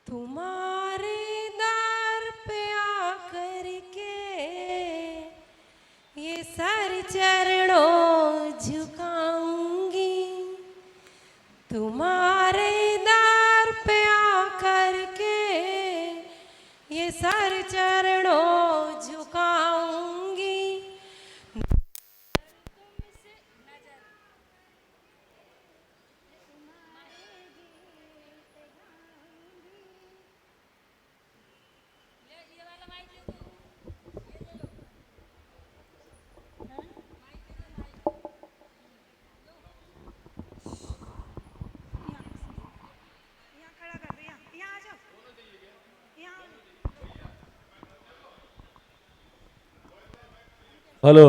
तुम्हारे दर पे आकर के ये सर चरणों झुकाऊंगी। तुम्हारे दर पे आकर के ये सर चरणों झुकाऊंगी। Hello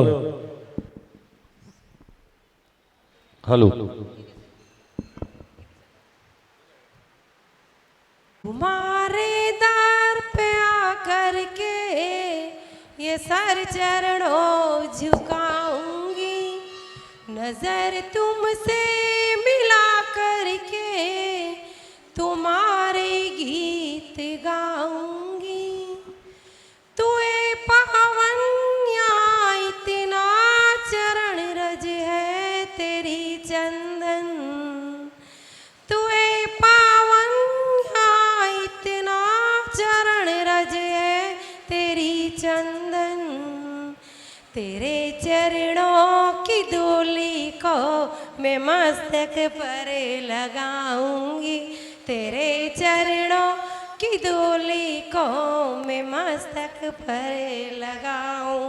hello. तुम्हारे दर पे आकर के ये सर चरणों झुकाऊंगी। नजर तुमसे मिला करके तुम्हारे गीत गाऊंगी। तुए पावन यहाँ इतना चरण रज है तेरी चंदन। तुए पावन यहाँ इतना चरण रज है तेरी चंदन। तेरे चरणों की धूली को मैं मस्तक पर लगाऊंगी। तेरे चरणों की धूली को मैं मस्तक पर लगाऊं।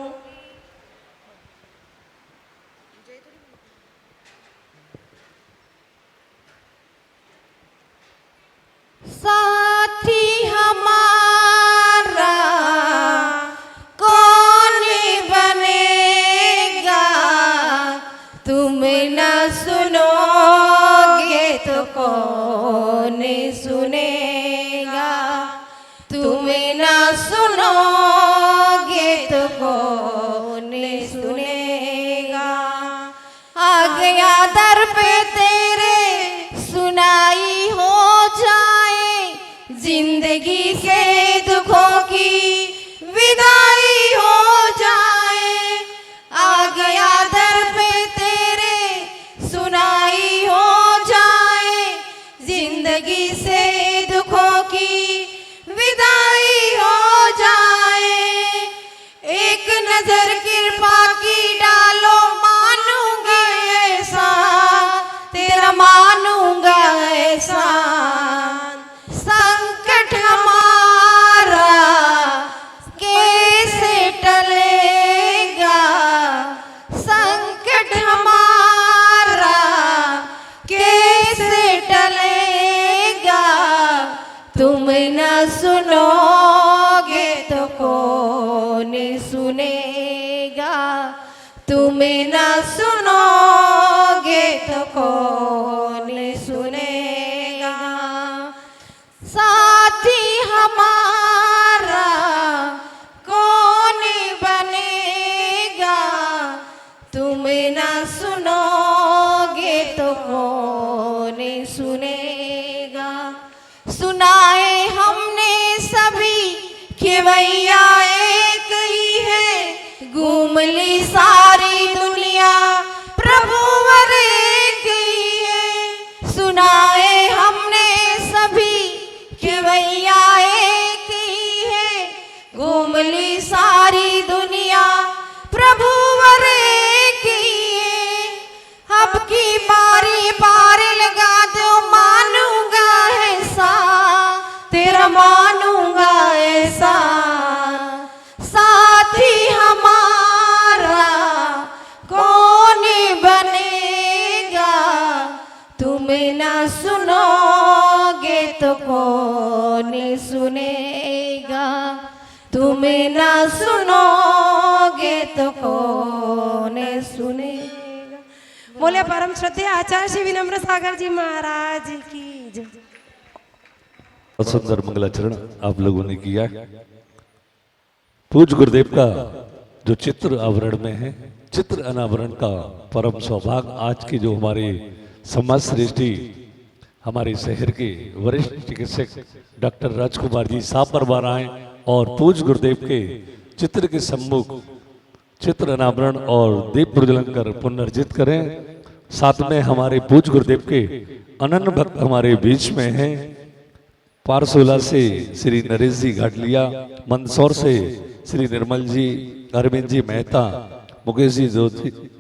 साथी हमारा कौन बनेगा, तुम न सुनोगे तो कौन सुनेगा। तुम न सुनोगे तो कौन सुनेगा। आ गया दर पे तेरे सुनाई हो जाए, जिंदगी से दुखों की विदाई हो जाए। आ गया दर पे तेरे सुनाई हो जाए, जिंदगी से दुखों की विदाई हो जाए। एक नजर कृपा की डालो, मानूंगा ऐसा तेरा, मानूंगा ऐसा। संकट हमारा कैसे टलेगा, संकट हमारा कैसे टलेगा। तुम न सुनोगे तो कौन सुनेगा। तुम न सुनोगे तो कौन सुनेगा। साथी हमारा कौन बनेगा, तुम न सुनोगे तो कौन सुनेगा। सुनाए हमने सभी खेवैया एक ही है, घूम ली सारी दुनिया प्रभुवर एक ही है। सुनाए हमने सभी खेवैया एक ही है, घूम ली सारी दुनिया प्रभुवर एक ही है। अब की बारी पार लगा दो, मानूंगा ऐसा तेरा, मानूंगा ऐसा। साथी हमारा कौन बनेगा, तुम न सुनोगे तो कौन सुनेगा। तुम न सुनोगे तो कौन सुनेगा। बोले परम श्रद्धेय आचार्य श्री विनम्र सागर जी महाराज की जय। बहुत सुंदर मंगलाचरण आप लोगों ने किया। पूज्य गुरुदेव का जो चित्र आवरण में है, चित्र अनावरण का परम सौभाग्य आज के जो हमारे समाज श्रेष्ठी हमारे शहर के वरिष्ठ चिकित्सक डॉक्टर राजकुमार जी साहब परवार आए और पूज्य गुरुदेव के चित्र के सम्मुख चित्र अनावरण और दीप प्रज्वलन कर पुनर्जित करें। साथ में हमारे पूज्य गुरुदेव के अनन्य भक्त हमारे बीच में हैं। पारसोला से श्री नरेश जी घाटलिया, मंदसौर से श्री निर्मल जी, अरविंद जी मेहता, मुकेश जी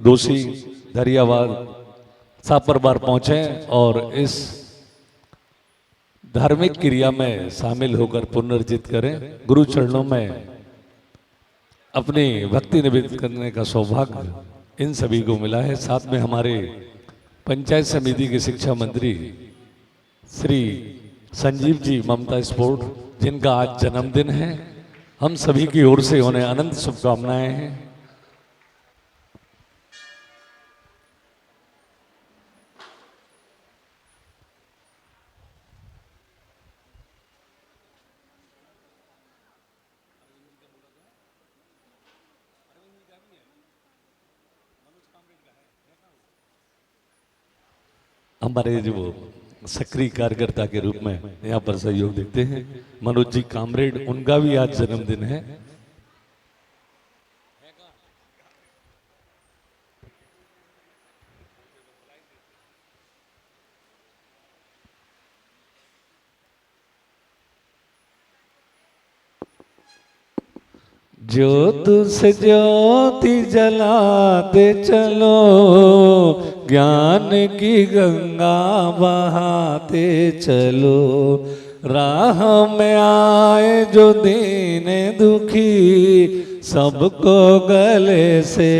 दोषी दरियावाद साहब परवार पहुंचे और इस धार्मिक क्रिया में शामिल होकर पुनर्जित करें। गुरु चरणों में अपनी भक्ति निवेदित करने का सौभाग्य इन सभी को मिला है। साथ में हमारे पंचायत समिति के शिक्षा मंत्री श्री संजीव जी ममता स्पोर्ट, जिनका आज जन्मदिन है, हम सभी की ओर से उन्हें अनंत शुभकामनाएं हैं। हमारे जो सक्रिय कार्यकर्ता के रूप में यहाँ पर सहयोग देते हैं मनोज जी कामरेड, उनका भी आज जन्मदिन है। ज्योत से ज्योति जलाते चलो, ज्ञान की गंगा बहाते चलो। राह में आए जो दीन दुखी, सबको गले से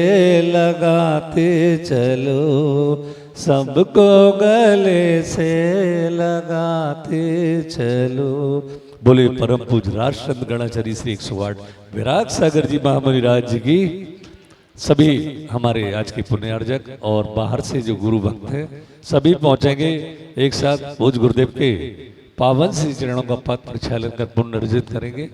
लगाते चलो, सबको गले से लगाते चलो। बोले परम पूज्य राष्ट्रसंत गणाचार्य श्री 108 विराग सागर जी महामुनि राज जी की। सभी हमारे आज के पुण्यार्जक और बाहर से जो गुरु भक्त हैं सभी पहुंचेंगे एक साथ पूज्य गुरुदेव के पावन श्री चरणों का पद प्रक्षालन कर पुनर्जित करेंगे।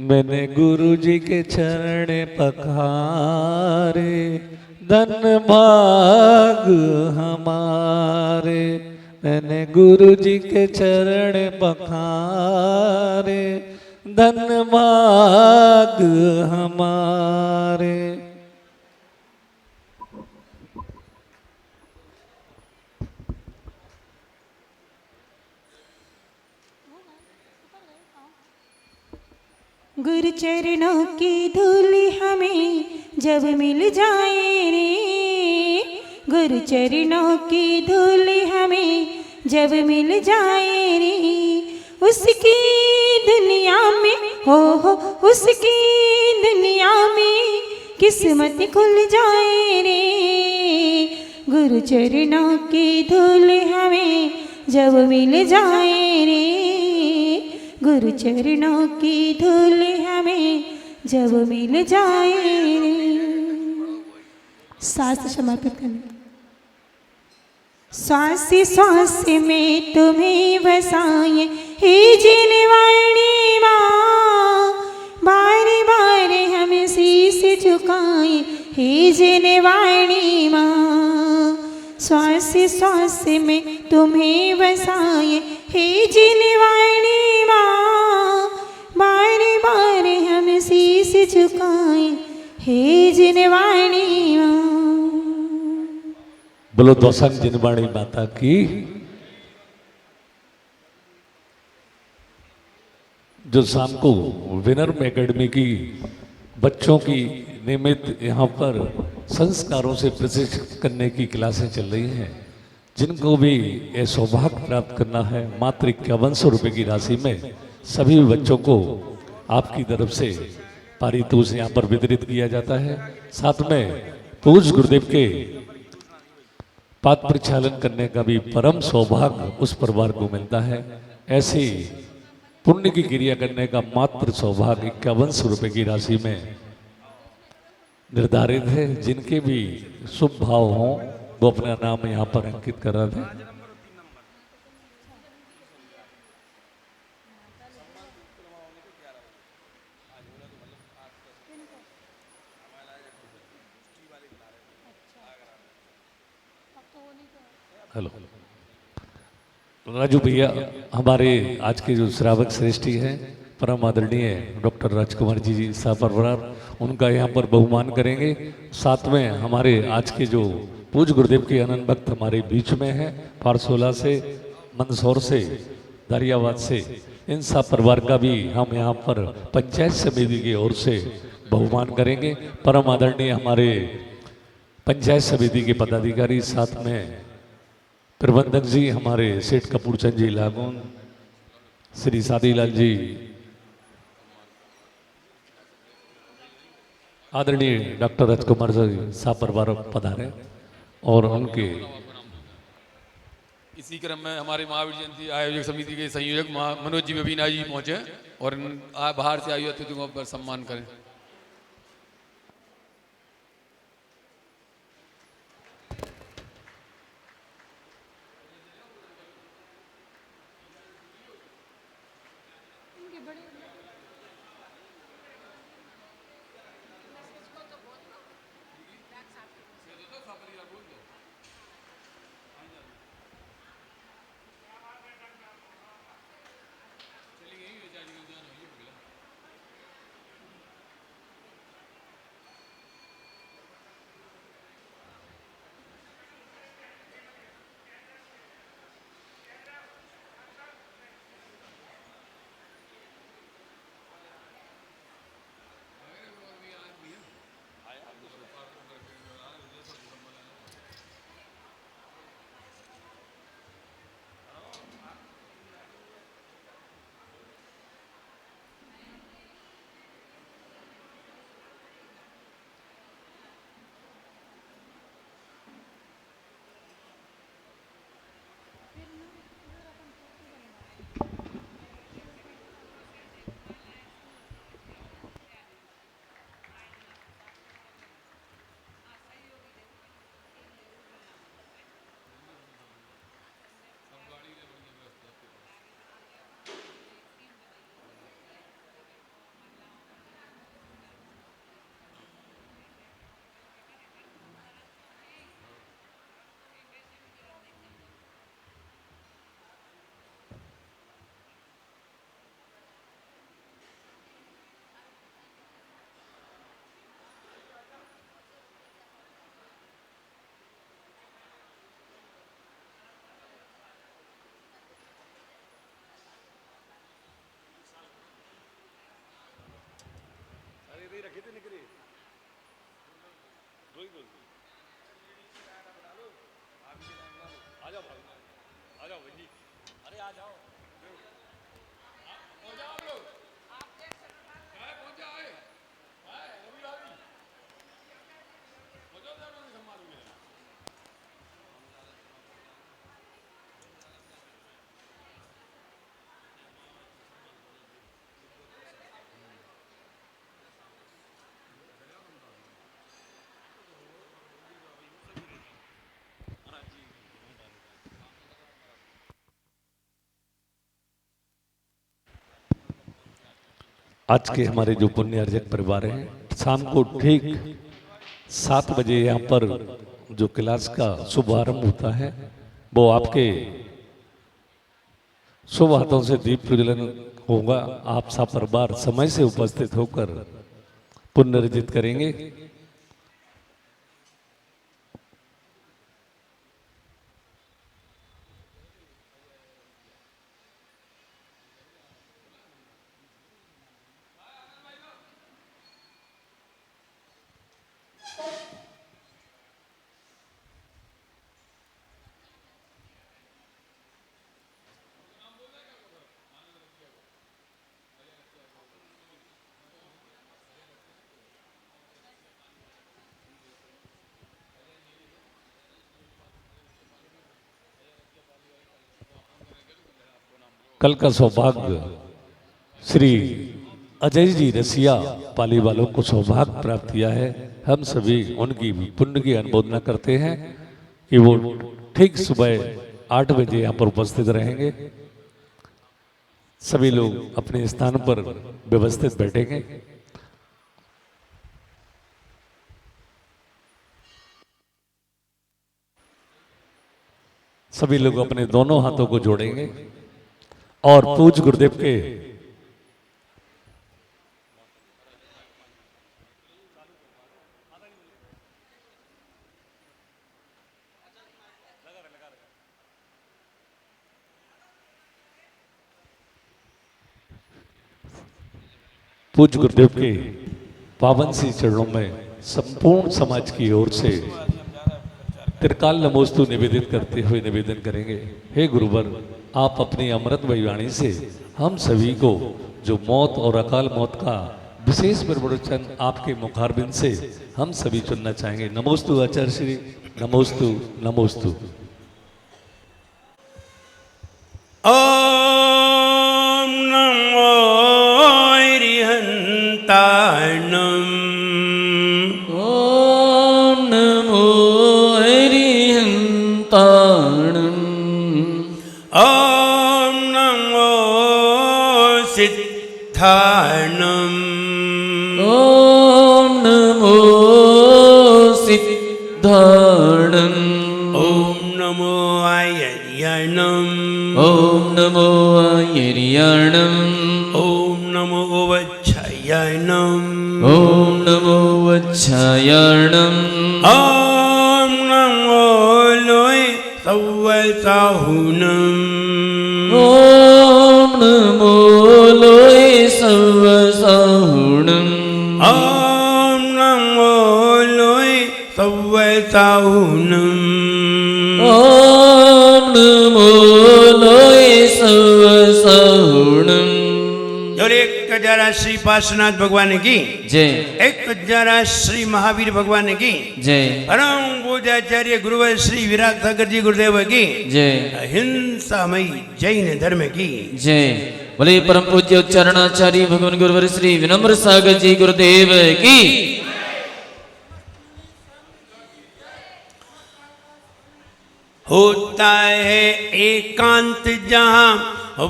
मैंने गुरु जी के चरण पखारे, धन भाग हमारे। मैंने गुरु जी के चरण पखारे, धन भाग हमारे। गुरु चरणों की धूल हमें जब मिल जाए रे, गुरु चरणों की धूल हमें जब मिल जाए रे, उसकी दुनिया में हो उसकी दुनिया में किस्मत खुल जाए रे। गुरु चरणों की धूल हमें जब मिल जाए रे, गुरु चरणों की धूल हमें जब मिल जाए रे। शास्त्र समर्पित करने। श्वास श्वास में तुम्हें बसाए हे जिनवाणी माँ, बार बार हम शीश झुकाए हे जिनवाणी माँ। श्वास श्वास में तुम्हें बसाए हे जिनवाणी माँ, बार बार हम शीश झुकाए हे जिनवाणी माँ। बोलो दोसांग जिनवाणी माता की। जो शाम को विनर्म एकेडमी की बच्चों की नियमित यहाँ पर संस्कारों से प्रशिक्षित करने की क्लासें चल रही हैं, जिनको भी ये सौभाग्य प्राप्त करना है, मात्र 5100 रुपये की राशि में सभी बच्चों को आपकी तरफ से पारितोषिक यहाँ पर वितरित किया जाता है। साथ में पूज्य गुरुदेव के पाद प्रक्षालन करने का भी परम सौभाग्य उस परिवार को मिलता है। ऐसी पुण्य की क्रिया करने का मात्र सौभाग्य 5100 रुपये की राशि में निर्धारित है। जिनके भी शुभ भाव हों वो अपना नाम यहाँ पर अंकित करा दें। हेलो राजू भैया, हमारे आज के जो श्रावक श्रेष्ठी हैं परम आदरणीय डॉक्टर राजकुमार जी साहब, उनका यहाँ पर बहुमान करेंगे। साथ में हमारे आज के जो पूज्य गुरुदेव के अनंत भक्त हमारे बीच में हैं, पारसोला से, मंदसौर से, दारियाबाद से, इन सब परिवार का भी हम यहाँ पर पंचायत समिति की ओर से बहुमान करेंगे। परम आदरणीय हमारे पंचायत समिति के पदाधिकारी, साथ में प्रबंधक जी हमारे सेठ कपूरचंद जी लागून, श्री सादीलाल जी, आदरणीय डॉक्टर राजकुमार जी साहब परिवार पधारे और उनके इसी क्रम में हमारे महावीर जयंती आयोजक समिति के संयोजक मनोज जी बीना जी पहुंचे और बाहर से आयु अतिथियों पर सम्मान करें। आज के हमारे जो पुण्य अर्जक परिवार हैं, शाम को ठीक 7 बजे यहाँ पर जो क्लास का शुभारंभ होता है वो आपके शुभ हाथों से दीप प्रज्वलन होगा। आप सब परिवार समय से उपस्थित होकर पुण्य अर्जित करेंगे। कल का सौभाग्य श्री अजय जी रसिया पाली वालों को सौभाग्य प्राप्त किया है। हम सभी उनकी पुण्य की अनुमोदना करते हैं कि वो ठीक सुबह 8 बजे यहाँ पर उपस्थित रहेंगे। सभी लोग अपने स्थान पर व्यवस्थित बैठेंगे। सभी लोग अपने दोनों हाथों को जोड़ेंगे और पूज्य गुरुदेव के पूज्य गुरुदेव के पावन सी चरणों में संपूर्ण समाज की ओर से त्रिकाल नमोस्तु निवेदित करते हुए निवेदन करेंगे। हे गुरुवर, आप अपनी अमृतमयी वाणी से हम सभी को जो मौत और अकाल मौत का विशेष प्रवचन आपके मुखारबिंद से हम सभी चुनना चाहेंगे। नमोस्तु आचार्य श्री, नमोस्तु नमोस्तु। ओम नमो हरिहंताणम। ओम नमो हरिहंताणम। ओम नमो सिद्धाणम। ओम नमो सिद्धाणम। ओम नमो आयर्यणम। ओम नमो आयर्यणम। ओम नमो वच्छयणम। ओम नमो वच्छायणम। ओम नमो लोय सव्वसाहुनम। ओम नमो लोय सव्वसाहुणम। ओम नमो लोय सव्वसाहुनम। ओम नमो लोय सव्वसाहुणम। और एक जरा श्री पार्श्वनाथ भगवान की जय। एक जरा श्री महावीर भगवान की जय। परम पूज्याचार्य गुरुवर श्री विराट सागर जी गुरुदेव की जय। अहिंसामयी जैन धर्म की जय। बोले परम पूज्य उच्चारणाचार्य भगवान गुरुवर श्री विनम्र सागर जी गुरुदेव की। होता है एकांत जहाँ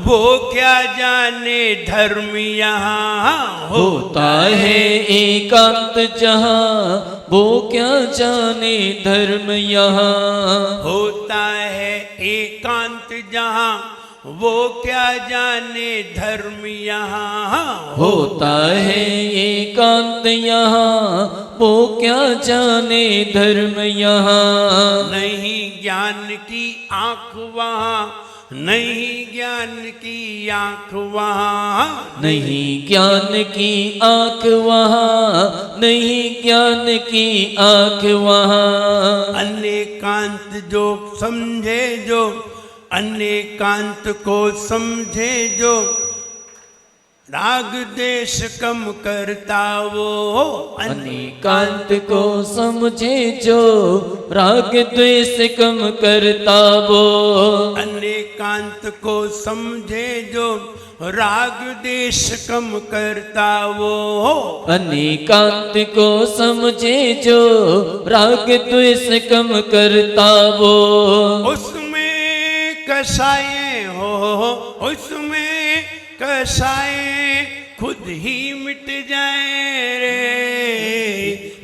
वो क्या जाने धर्म यहाँ। होता है एकांत जहाँ वो क्या जाने धर्म यहाँ। होता है एकांत जहाँ वो क्या जाने धर्म यहाँ। होता है एकांत यहाँ वो क्या जाने धर्म यहाँ। नहीं ज्ञान की आँख वहाँ, नहीं ज्ञान की आँख वहाँ। नहीं ज्ञान की आँख वहाँ, नहीं ज्ञान की आँख वहाँ। अनेकांत जो समझे, जो अनेकांत को समझे, जो राग देश कम करता वो। अनेकांत को समझे जो राग द्वेष कम करता वो। अनेकांत को समझे जो राग देश कम करता वो। अनेकांत को समझे जो राग द्वेष कम करता वो। उसमें कसाए हो, उसमें कसाए खुद ही मिट जाए रे।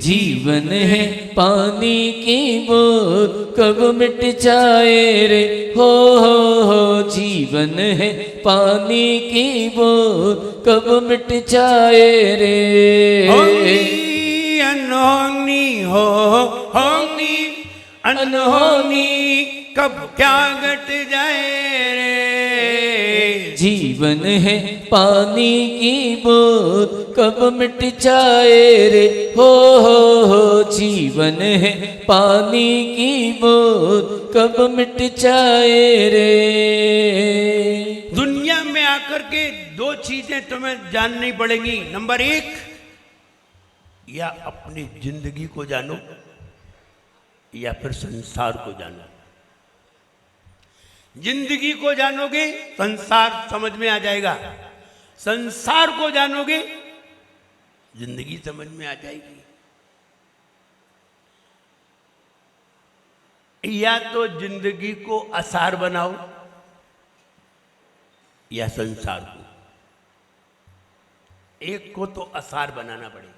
जीवन है पानी की बूंद कब मिट जाए रे। हो जीवन है पानी की बूंद कब मिट जाए रे। होनी अनहोनी हो, होनी अनहोनी कब क्या घट जाए रे। जीवन है पानी की बूंद कब मिट जाए रे। हो जीवन है पानी की बूंद कब मिट जाए रे। दुनिया में आकर के दो चीजें तुम्हें जाननी पड़ेंगी। नंबर 1, या अपनी जिंदगी को जानो या फिर संसार को जानो। जिंदगी को जानोगे संसार समझ में आ जाएगा, संसार को जानोगे जिंदगी समझ में आ जाएगी। या तो जिंदगी को आसार बनाओ या संसार को, एक को तो आसार बनाना पड़ेगा,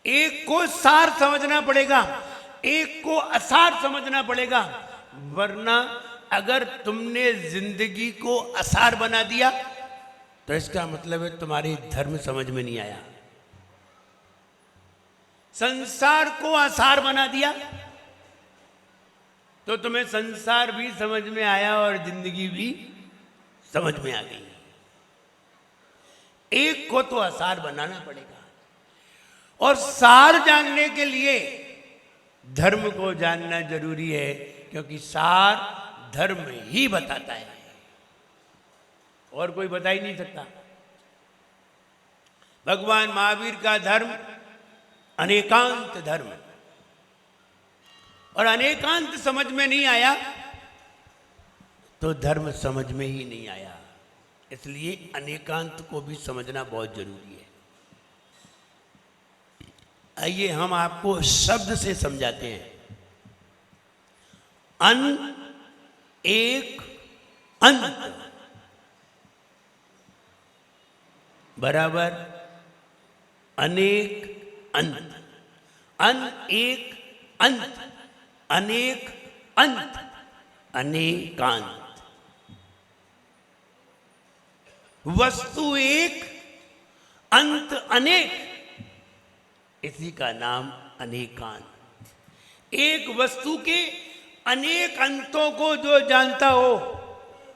एक को सार समझना पड़ेगा, एक को आसार समझना पड़ेगा। वरना अगर तुमने जिंदगी को आसार बना दिया तो इसका मतलब है तुम्हारी धर्म समझ में नहीं आया। संसार को आसार बना दिया तो तुम्हें संसार भी समझ में आया और जिंदगी भी समझ में आ गई। एक को तो आसार बनाना पड़ेगा, और सार जानने के लिए धर्म को जानना जरूरी है, क्योंकि सार धर्म ही बताता है और कोई बता ही नहीं सकता। भगवान महावीर का धर्म अनेकांत धर्म, और अनेकांत समझ में नहीं आया तो धर्म समझ में ही नहीं आया। इसलिए अनेकांत को भी समझना बहुत जरूरी है। आइए हम आपको शब्द से समझाते हैं। अन एक अंत बराबर अनेक अंत, अन एक अंत, अनेक अंत, अनेकांत। वस्तु एक, अंत अनेक, इसी का नाम अनेकांत। एक वस्तु के अनेक अंतों को जो जानता हो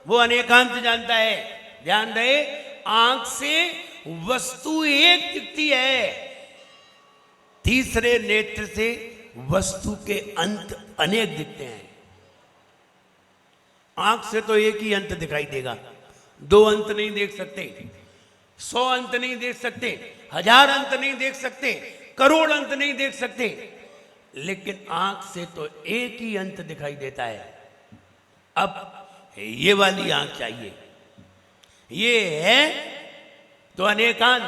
वो अनेकांत जानता है। ध्यान रहे, आंख से वस्तु एक दिखती है, तीसरे नेत्र से वस्तु के अंत अनेक दिखते हैं। आंख से तो एक ही अंत दिखाई देगा, दो अंत नहीं देख सकते, 100 अंत नहीं देख सकते, 1000 अंत नहीं देख सकते, करोड़ अंत नहीं देख सकते, लेकिन आंख से तो एक ही अंत दिखाई देता है। अब ये वाली आंख चाहिए, ये है तो अनेकांत,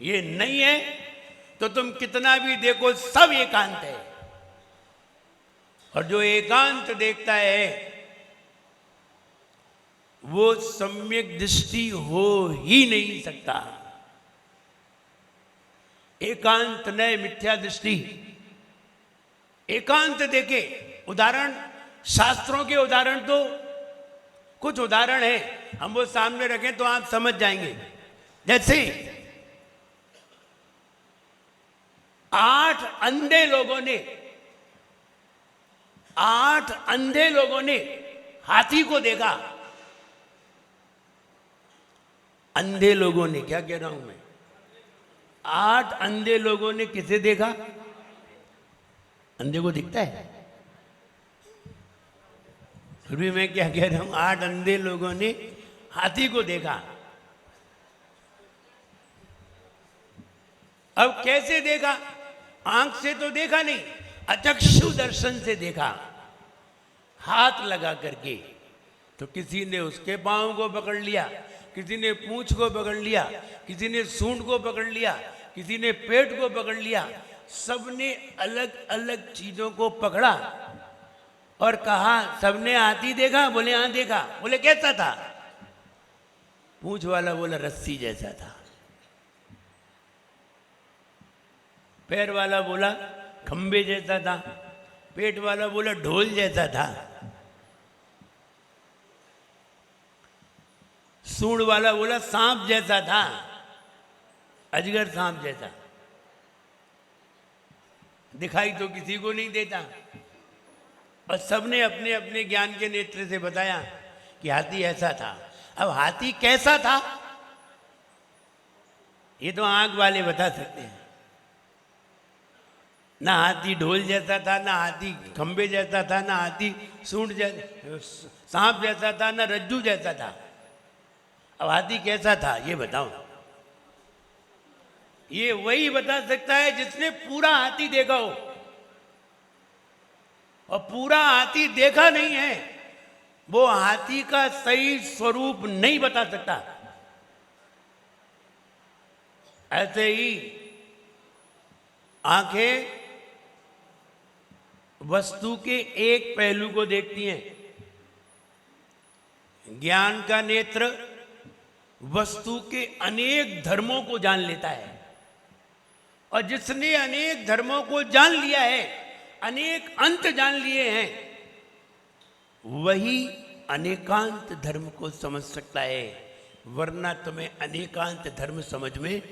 ये नहीं है तो तुम कितना भी देखो सब एकांत है। और जो एकांत देखता है वो सम्यक दृष्टि हो ही नहीं सकता। एकांत न मिथ्या दृष्टि, एकांत देखे। उदाहरण, शास्त्रों के उदाहरण तो कुछ उदाहरण है, हम वो सामने रखें तो आप समझ जाएंगे। जैसे 8 अंधे लोगों ने हाथी को देखा। अंधे लोगों ने, क्या कह रहा हूं मैं, 8 अंधे लोगों ने किसे देखा? अंधे को दिखता है? फिर भी मैं क्या कह रहा हूं, 8 अंधे लोगों ने हाथी को देखा। अब कैसे देखा? आंख से तो देखा नहीं, अचक्षु दर्शन से देखा, हाथ लगा करके। तो किसी ने उसके पांव को पकड़ लिया, किसी ने पूंछ को पकड़ लिया, किसी ने सूंड को पकड़ लिया, किसी ने पेट को पकड़ लिया। सबने अलग अलग चीजों को पकड़ा और कहा, सबने हाथी देखा? बोले हाँ देखा। बोले कैसा था? पूंछ वाला बोला रस्सी जैसा था, पैर वाला बोला खंबे जैसा था, पेट वाला बोला ढोल जैसा था, सूंड वाला बोला सांप जैसा था, अजगर सांप जैसा। दिखाई तो किसी को नहीं देता, और सबने अपने अपने ज्ञान के नेत्र से बताया कि हाथी ऐसा था। अब हाथी कैसा था ये तो आंख वाले बता सकते हैं। ना हाथी ढोल जैसा था, ना हाथी खंबे जैसा था, ना हाथी सूंड जैसा सांप जैसा था, ना रज्जू जैसा था। अब हाथी कैसा था ये बताओ? ये वही बता सकता है जिसने पूरा हाथी देखा हो, और पूरा हाथी देखा नहीं है वो हाथी का सही स्वरूप नहीं बता सकता। ऐसे ही आंखें वस्तु के एक पहलू को देखती हैं, ज्ञान का नेत्र वस्तु के अनेक धर्मों को जान लेता है। और जिसने अनेक धर्मों को जान लिया है, अनेक अंत जान लिए हैं, वही अनेकांत धर्म को समझ सकता है, वरना तुम्हें अनेकांत धर्म समझ में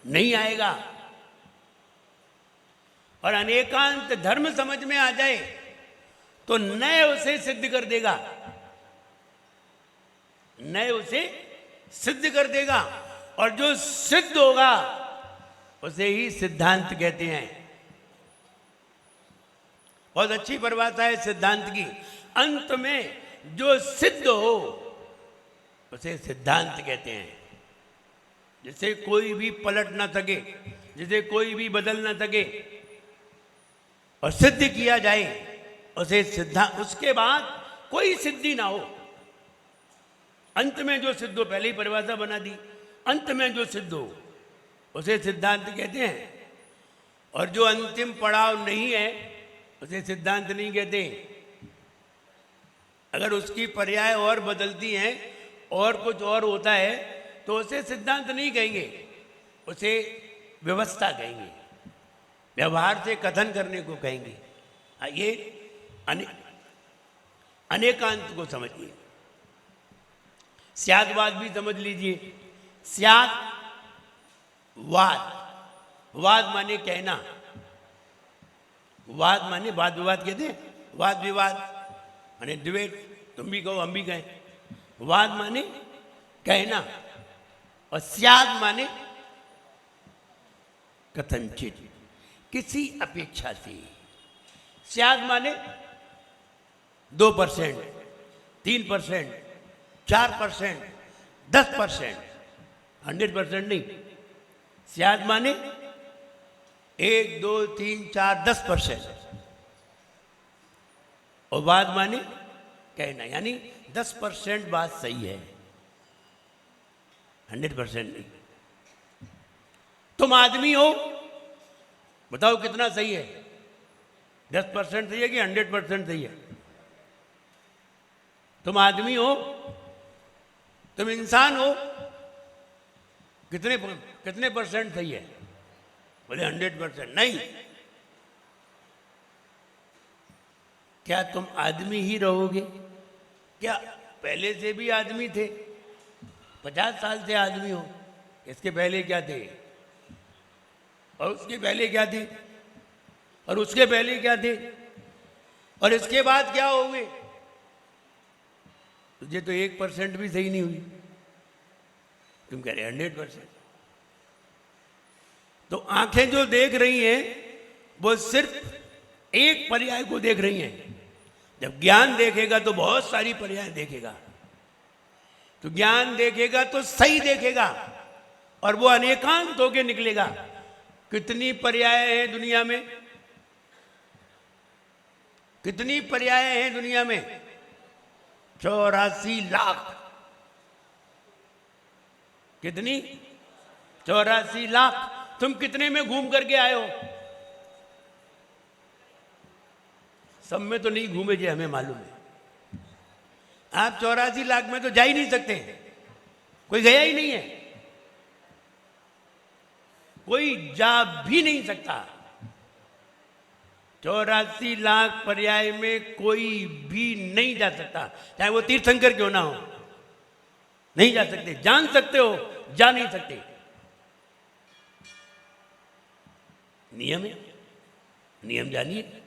नहीं आएगा। और अनेकांत धर्म समझ में आ जाए तो नए उसे सिद्ध कर देगा, नए उसे सिद्ध कर देगा। और जो सिद्ध होगा उसे ही सिद्धांत कहते हैं। बहुत अच्छी परिभाषा है सिद्धांत की। अंत में जो सिद्ध हो उसे सिद्धांत कहते हैं। जिसे कोई भी पलट ना सके, जिसे कोई भी बदल ना सके और सिद्ध किया जाए उसे सिद्धांत। उसके बाद कोई सिद्धि ना हो, अंत में जो सिद्ध हो, पहले ही परिभाषा बना दी, अंत में जो सिद्ध हो उसे सिद्धांत कहते हैं। और जो अंतिम पड़ाव नहीं है उसे सिद्धांत नहीं कहते। अगर उसकी पर्याय और बदलती हैं और कुछ और होता है तो उसे सिद्धांत नहीं कहेंगे, उसे व्यवस्था कहेंगे, व्यवहार से कथन करने को कहेंगे। ये अनेकांत को समझिए। स्यादवाद भी समझ लीजिए। स्याद वाद, वाद माने कहना, वाद माने वाद विवाद कहते हैं, वाद विवाद माने डिबेट, तुम भी कहो हम भी कहें। वाद माने कहना और स्याद माने कथनचित, किसी अपेक्षा से। स्याद माने 2%, 3%, 4%, 10%, 100% नहीं। स्याद माने 1, 2, 3, 4, 10%। और वाद माने कहना, यानी 10% बात सही है, 100% नहीं। तुम आदमी हो, बताओ कितना सही है, 10% सही है कि 100% सही है? तुम आदमी हो, तुम इंसान हो, कितने परसेंट सही है? बोले 100%। नहीं, क्या तुम आदमी ही रहोगे? क्या पहले से भी आदमी थे? 50 साल से आदमी हो, इसके पहले क्या थे? और उसके पहले क्या थे? और उसके पहले क्या थे? और इसके बाद क्या होगे? तुझे तो 1% भी सही नहीं हुई, तुम कह रहे 100%। तो आंखें जो देख रही हैं वो सिर्फ एक पर्याय को देख रही हैं। जब ज्ञान देखेगा तो बहुत सारी पर्याय देखेगा। तो ज्ञान देखेगा तो सही देखेगा और वो अनेकांत होके निकलेगा। कितनी पर्याय हैं दुनिया में? कितनी पर्याय हैं दुनिया में? 84 लाख। कितनी? 84 लाख। तुम कितने में घूम करके आए हो? सब में तो नहीं घूमे जी, हमें मालूम है। आप 84 लाख में तो जा ही नहीं सकते, कोई गया ही नहीं है, कोई जा भी नहीं सकता। 84 लाख पर्याय में कोई भी नहीं जा सकता, चाहे वो तीर्थंकर क्यों ना हो, नहीं जा सकते। जान सकते हो, जा नहीं सकते। नियम है, नियम जानिए।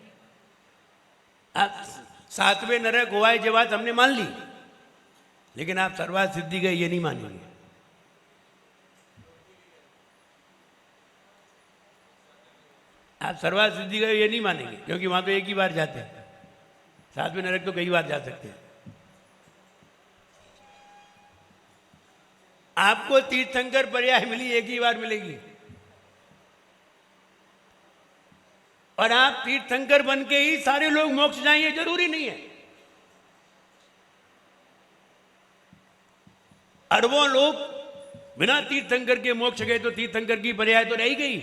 आप 7वें नरक हुआ है, ये बात हमने मान ली, लेकिन आप सर्वार्थ सिद्धि गए ये नहीं मानेंगे। आप सर्वार्थ सिद्धि गए ये नहीं मानेंगे, क्योंकि वहां तो एक ही बार जाते हैं। 7वें नरक तो कई बार जा सकते हैं। आपको तीर्थंकर पर्याय मिली, एक ही बार मिलेगी। और आप तीर्थंकर बन के ही सारे लोग मोक्ष जाएंगे, जरूरी नहीं है। अरबों लोग बिना तीर्थंकर के मोक्ष गए, तो तीर्थंकर की पर्याय तो रह ही गई,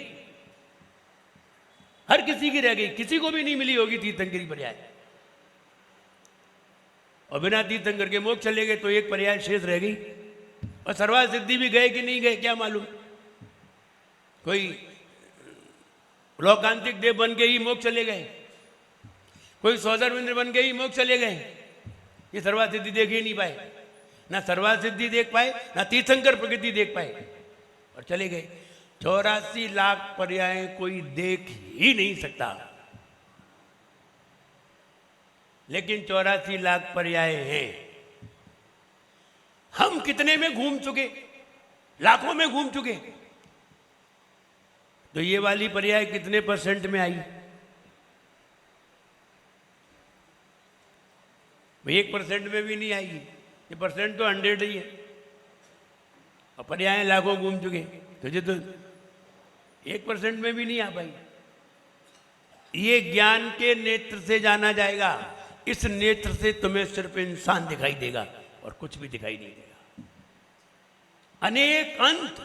हर किसी की रह गई, किसी को भी नहीं मिली होगी तीर्थंकर की पर्याय। और बिना तीर्थंकर के मोक्ष चले गए तो एक पर्याय शेष रह गई। और सर्वा सिद्धि भी गए कि नहीं गए क्या मालूम। कोई लोकांतिक देव बन के ही मोक्ष चले गए, कोई सौधर्मेंद्र बन के ही मोक्ष चले गए। ये सर्वा सिद्धि देख ही नहीं पाए, ना सर्वा सिद्धि देख पाए, ना तीर्थंकर प्रकृति देख पाए, और चले गए। 84 लाख पर्याय कोई देख ही नहीं सकता, लेकिन 84 लाख पर्याय हैं। हम कितने में घूम चुके, लाखों में घूम चुके। तो ये वाली पर्याय कितने % में आई? 1% में भी नहीं आएगी। ये % तो 100 ही है, और पर्याय लाखों घूम चुके, तो ये तो 1% में भी नहीं आ पाई। ये ज्ञान के नेत्र से जाना जाएगा। इस नेत्र से तुम्हें सिर्फ इंसान दिखाई देगा और कुछ भी दिखाई नहीं देगा। अनेक अंत,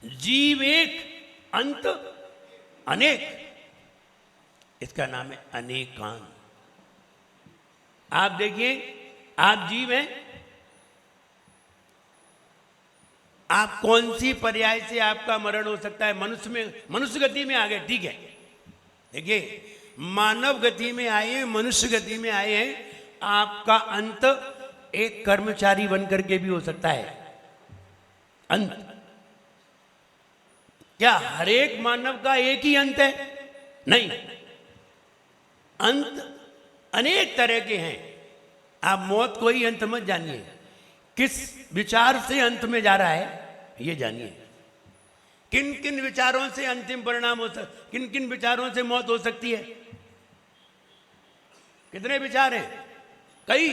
जीव एक, अंत अनेक, इसका नाम है अनेकांत। आप देखिए, आप जीव हैं, आप कौन सी पर्याय से आपका मरण हो सकता है? मनुष्य में, मनुष्य गति में आ गए, ठीक है। देखिए, मानव गति में आए हैं, मनुष्य गति में आए हैं, आपका अंत एक कर्मचारी बनकर के भी हो सकता है। अंत क्या हर एक मानव का एक ही अंत है? नहीं, अंत अनेक तरह के हैं। आप मौत को ही अंत मत जानिए, किस विचार से अंत में जा रहा है ये जानिए। किन किन विचारों से अंतिम परिणाम हो सकता, किन किन विचारों से मौत हो सकती है? कितने विचार हैं? कई,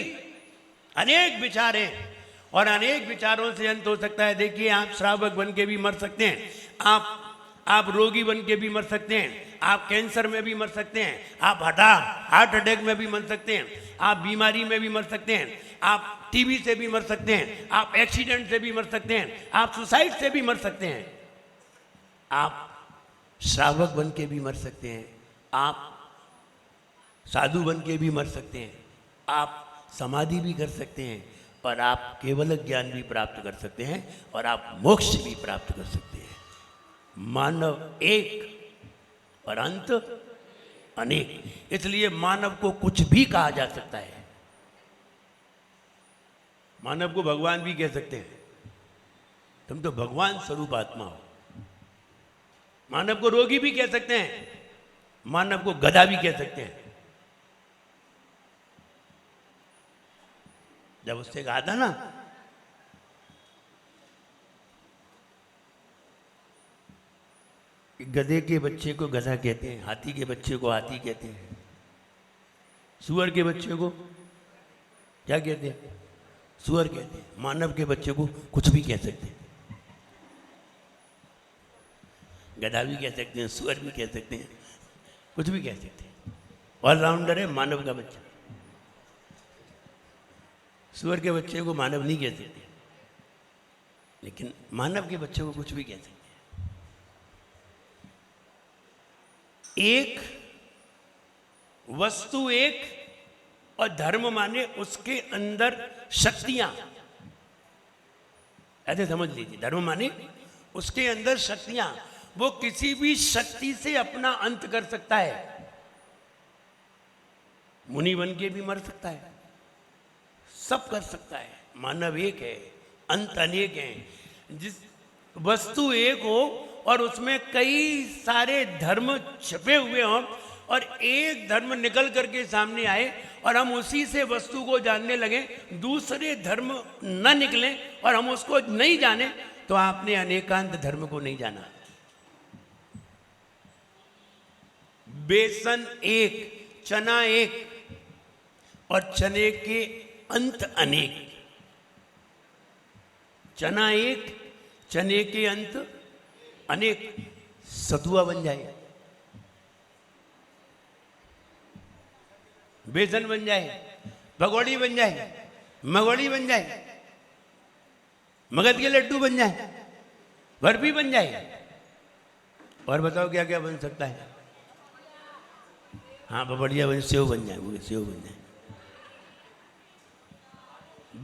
अनेक विचार हैं, और अनेक विचारों से अंत हो सकता है। देखिए, आप श्रावक बन के भी मर सकते हैं, आप रोगी बन के भी मर सकते हैं, आप कैंसर में भी मर सकते हैं, आप हार्ट अटैक में भी मर सकते हैं, आप बीमारी में भी मर सकते हैं, आप टीबी से भी मर सकते हैं, आप एक्सीडेंट से भी मर सकते हैं, आप सुसाइड से भी मर सकते हैं, आप श्रावक बन के भी मर सकते हैं, आप साधु बन के भी मर सकते हैं, आप समाधि भी कर सकते हैं, और आप केवल ज्ञान भी प्राप्त कर सकते हैं, और आप मोक्ष भी प्राप्त कर सकते हैं। मानव एक और अंत अनेक, इसलिए मानव को कुछ भी कहा जा सकता है। मानव को भगवान भी कह सकते हैं, तुम तो भगवान स्वरूप आत्मा हो। मानव को रोगी भी कह सकते हैं, मानव को गधा भी कह सकते हैं। जब उससे कहा था ना, गधे के बच्चे को गधा कहते हैं, हाथी के बच्चे को हाथी कहते हैं, सुअर के बच्चे को क्या कहते हैं? सुअर कहते हैं। मानव के बच्चे को कुछ भी कह सकते हैं, गधा भी कह सकते हैं, सुअर भी कह सकते हैं, कुछ भी कह सकते हैं। ऑलराउंडर है मानव का बच्चा। सुअर के बच्चे को मानव नहीं कह सकते, लेकिन मानव के बच्चे को कुछ भी कह सकते हैं। एक वस्तु एक, और धर्म माने उसके अंदर शक्तियां, ऐसे समझ लीजिए। धर्म माने उसके अंदर शक्तियां, वो किसी भी शक्ति से अपना अंत कर सकता है। मुनि बन के भी मर सकता है, सब कर सकता है। मानव एक है, अंत अनेक है। जिस वस्तु एक हो और उसमें कई सारे धर्म छपे हुए हों, और एक धर्म निकल करके सामने आए और हम उसी से वस्तु को जानने लगे, दूसरे धर्म न निकलें और हम उसको नहीं जाने, तो आपने अनेकांत धर्म को नहीं जाना। बेसन एक, चना एक, और चने के अंत अनेक। चना एक, चने के अंत अनेक। सतुआ बन जाए, बेसन बन जाए, भगोड़ी बन जाए, मगोड़ी बन जाए, मगध के लड्डू बन जाए, बर्फी बन जाए, और बताओ क्या क्या बन सकता है? हाँ बढ़िया बन, सेव बन जाए, वो सेव बन जाए।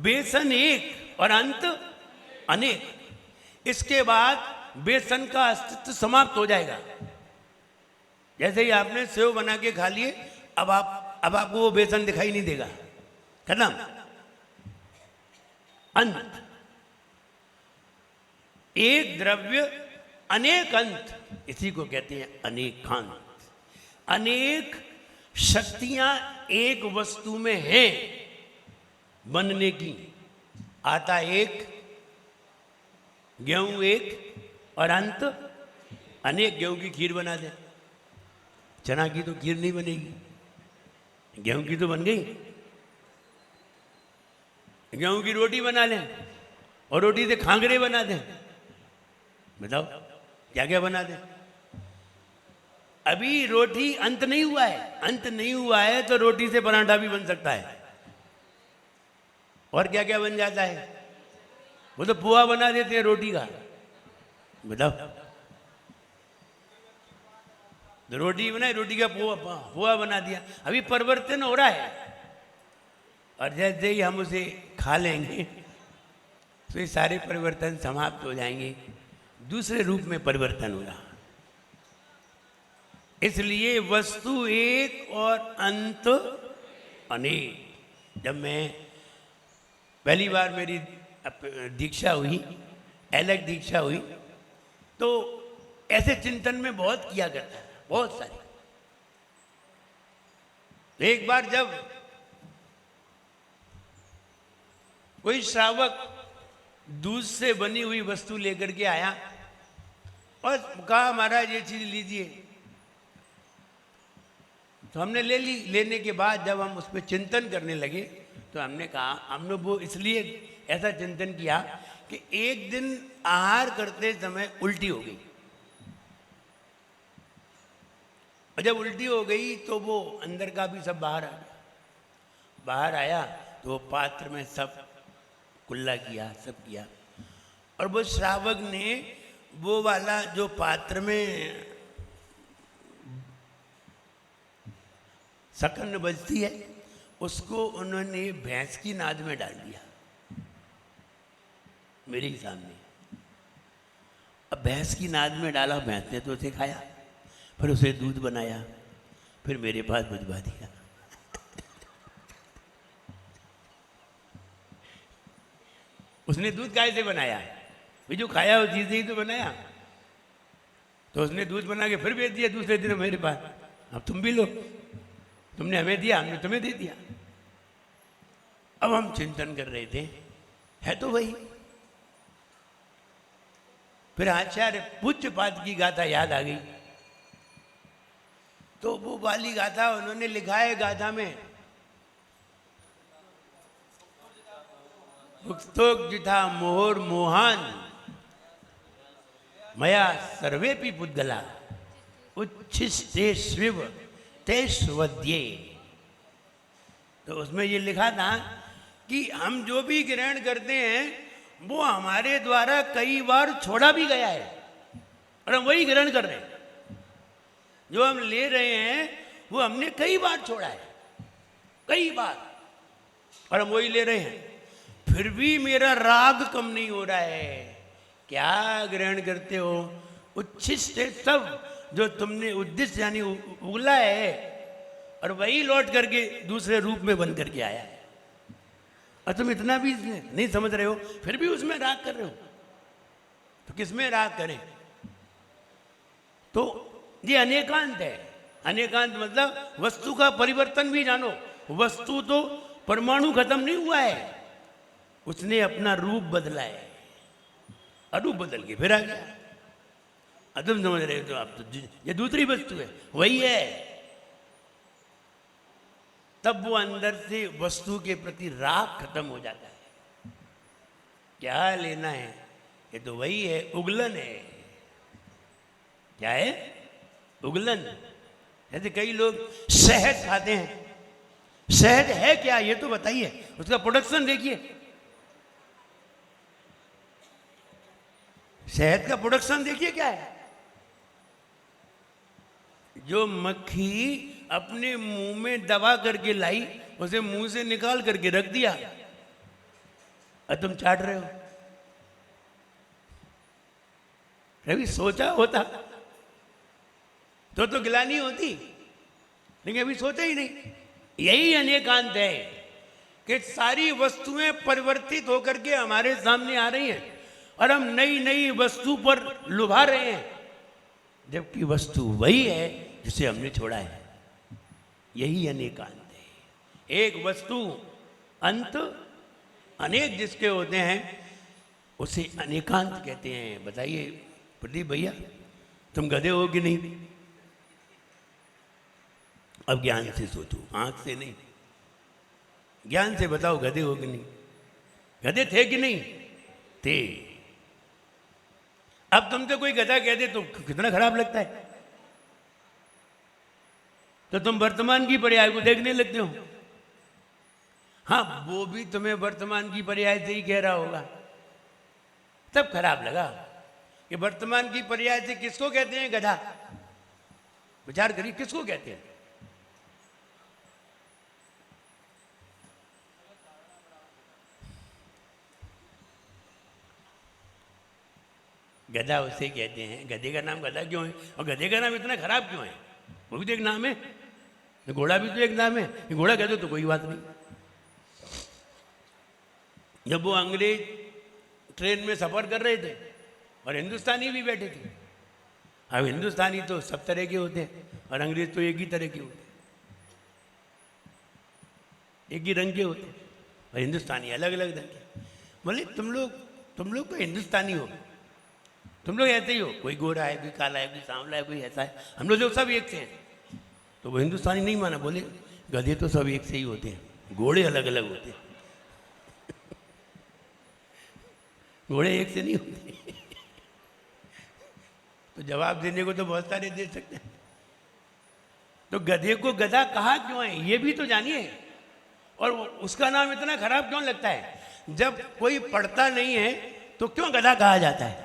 बेसन एक और अंत अनेक। इसके बाद बेसन का अस्तित्व समाप्त हो जाएगा। जैसे ही आपने सेव बना के खा लिए, अब आपको वो बेसन दिखाई नहीं देगा, खत्म, अंत। एक द्रव्य अनेक अंत, इसी को कहते हैं अनेकांत। अनेक शक्तियां एक वस्तु में हैं बनने की। आटा एक, गेहूं एक, और अंत अनेक। गेहूं की खीर बना दें, चना की तो खीर नहीं बनेगी, गेहूं की तो बन गई। गेहूं की रोटी बना लें और रोटी से खांगरे बना दें, बताओ क्या क्या बना दें। अभी रोटी अंत नहीं हुआ है, अंत नहीं हुआ है तो रोटी से पराठा भी बन सकता है। और क्या क्या बन जाता है? वो तो पोहा बना देते हैं रोटी का, बताओ। तो रोटी बनाई, रोटी का पोहा बना दिया। अभी परिवर्तन हो रहा है, और जैसे ही हम उसे खा लेंगे तो ये सारे परिवर्तन समाप्त हो जाएंगे, दूसरे रूप में परिवर्तन हो रहा। इसलिए वस्तु एक और अंत अनेक। जब मैं पहली बार मेरी दीक्षा हुई, अलग दीक्षा हुई, तो ऐसे चिंतन में बहुत किया करता है, बहुत सारे। एक बार जब कोई श्रावक दूध से बनी हुई वस्तु लेकर के आया और कहा महाराज ये चीज लीजिए, तो हमने ले ली। लेने के बाद जब हम उस पर चिंतन करने लगे तो हमने कहा, हमने वो इसलिए ऐसा चिंतन किया कि एक दिन आहार करते समय उल्टी हो गई, और जब उल्टी हो गई तो वो अंदर का भी सब बाहर आ गया। बाहर आया तो वो पात्र में सब कुल्ला किया, सब किया, और वो श्रावक ने वो वाला जो पात्र में सकन बजती है, उसको उन्होंने भैंस की नाद में डाल दिया मेरे ही सामने। अब भैंस की नाद में डाला, भैंस ने तो उसे खाया, फिर उसे दूध बनाया, फिर मेरे पास भिजवा दिया। उसने दूध गाय से बनाया, भी जो खाया वो चीज ही तो बनाया, तो उसने दूध बना के फिर भेज दिया दूसरे दिन मेरे पास, अब तुम भी लो, तुमने हमें दिया, हमने तुम्हें दे दिया। अब हम चिंतन कर रहे थे, है तो वही। फिर आचार्य पूज्यपाद की गाथा याद आ गई, तो वो वाली गाथा उन्होंने लिखा है। गाथा में उक्तोजिथा मोहर मोहान मया सर्वेपि पुद्गला उच्छिष्टे स्विव ते स्वद्ये। तो उसमें ये लिखा था कि हम जो भी ग्रहण करते हैं वो हमारे द्वारा कई बार छोड़ा भी गया है, और हम वही ग्रहण कर रहे हैं। जो हम ले रहे हैं वो हमने कई बार छोड़ा है, कई बार, और हम वही ले रहे हैं। फिर भी मेरा राग कम नहीं हो रहा है। क्या ग्रहण करते हो? उच्छिष्ट सब जो तुमने उद्देश्य यानी उगला है, और वही लौट करके दूसरे रूप में बन करके आया है, और तुम इतना भी नहीं समझ रहे हो, फिर भी उसमें राग कर रहे हो। तो किसमें राग करें? तो ये अनेकांत है। अनेकांत मतलब वस्तु का परिवर्तन भी जानो। वस्तु तो परमाणु खत्म नहीं हुआ है, उसने अपना रूप बदला है, रूप बदल के फिर आ गया। तुम समझ रहे हो तो आप तो ये दूसरी वस्तु है, वही है। तब वो अंदर से वस्तु के प्रति राग खत्म हो जाता है। क्या लेना है? ये तो वही है, उगलन है। क्या है? उगलन। जैसे कई लोग शहद खाते हैं, शहद है क्या ये तो बताइए, उसका प्रोडक्शन देखिए। शहद का प्रोडक्शन देखिए क्या है। जो मक्खी अपने मुंह में दबा करके लाई, उसे मुंह से निकाल करके रख दिया और तुम चाट रहे हो। कभी सोचा होता तो गिलानी होती, लेकिन अभी सोचा ही नहीं। यही अनेकांत है कि सारी वस्तुएं परिवर्तित होकर के हमारे सामने आ रही हैं और हम नई नई वस्तु पर लुभा रहे हैं, जबकि वस्तु वही है जिसे हमने छोड़ा है। यही अनेकांत है। एक वस्तु अंत अनेक जिसके होते हैं उसे अनेकांत कहते हैं। बताइए प्रदीप भैया, तुम गधे हो कि नहीं? अब ज्ञान से सोचो, आंख से नहीं, ज्ञान से बताओ, गधे हो कि नहीं? गधे थे कि नहीं? थे। अब तुमसे कोई गधा कह दे तो कितना खराब लगता है। तो तुम वर्तमान की पर्याय को देखने लगते हो। हाँ, वो भी तुम्हें वर्तमान की पर्याय से ही कह रहा होगा, तब खराब लगा कि वर्तमान की पर्याय से किसको कहते हैं गधा? विचार करिए, किसको कहते हैं? गधा उसे कहते हैं। गधे का नाम गधा क्यों है? और गधे का नाम इतना खराब क्यों है? वो भी तो एक नाम है। घोड़ा भी तो एक नाम है। घोड़ा कहते तो कोई बात नहीं। जब वो अंग्रेज ट्रेन में सफर कर रहे थे और हिंदुस्तानी भी बैठे थे। अब हिंदुस्तानी तो सब तरह के होते हैं और अंग्रेज तो एक ही तरह के होते हैं, एक ही रंग के होते हैं, और हिंदुस्तानी अलग अलग रंग के। बोले तुम लोग तो हिंदुस्तानी हो, तुम लोग ऐसे ही हो, कोई गोरा है, कोई काला है, कोई सांवला है, कोई ऐसा है, हम लोग सब एक से हैं। तो वो हिंदुस्तानी नहीं माना। बोले गधे तो सब एक से ही होते हैं, घोड़े अलग अलग होते हैं। घोड़े एक से नहीं होते। तो जवाब देने को तो बहुत सारे दे सकते हैं। तो गधे को गधा कहा क्यों है, ये भी तो जानिए। और उसका नाम इतना खराब क्यों लगता है? जब कोई पढ़ता नहीं है तो क्यों गधा कहा जाता है?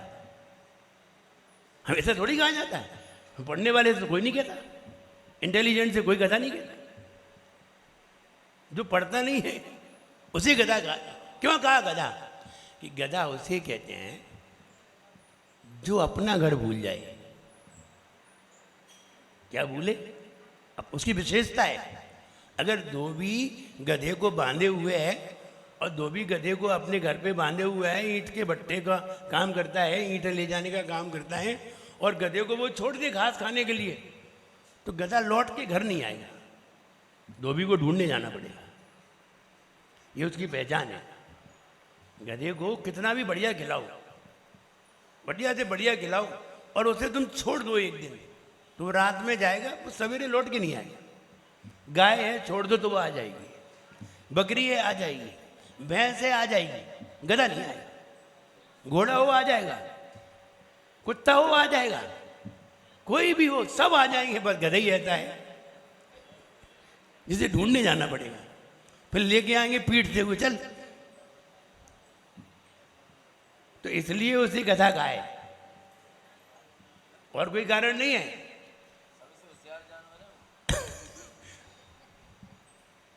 हमेशा थोड़ी कहा जाता है। पढ़ने वाले से कोई नहीं कहता, इंटेलिजेंट से कोई गधा नहीं कहता। जो पढ़ता नहीं है उसे गधा कहा। क्यों कहा गधा? कि गधा उसे कहते हैं जो अपना घर भूल जाए। क्या भूले? अब उसकी विशेषता है। अगर धोबी गधे को बांधे हुए है और धोबी गधे को अपने घर पे बांधे हुए है, ईंट के भट्टे का काम करता है, ईंट ले जाने का काम करता है, और गधे को वो छोड़ दे घास खाने के लिए, तो गधा लौट के घर नहीं आएगा, धोबी को ढूंढने जाना पड़ेगा। ये उसकी पहचान है। गधे को कितना भी बढ़िया खिलाओ, बढ़िया से बढ़िया खिलाओ, और उसे तुम छोड़ दो एक दिन, तो वो रात में जाएगा, वो सवेरे लौट के नहीं आएगा। गाय है, छोड़ दो तो वो आ जाएगी, बकरी है आ जाएगी, भैंस है आ जाएगी, गधा नहीं आएगा। घोड़ा हो आ जाएगा, कुत्ता हो आ जाएगा, कोई भी हो सब आ जाएंगे, बस गधा ही ऐसा है जिसे ढूंढने जाना पड़ेगा, फिर लेके आएंगे पीठ से वो चल। तो इसलिए उसे गधा कहा है, और कोई कारण नहीं है।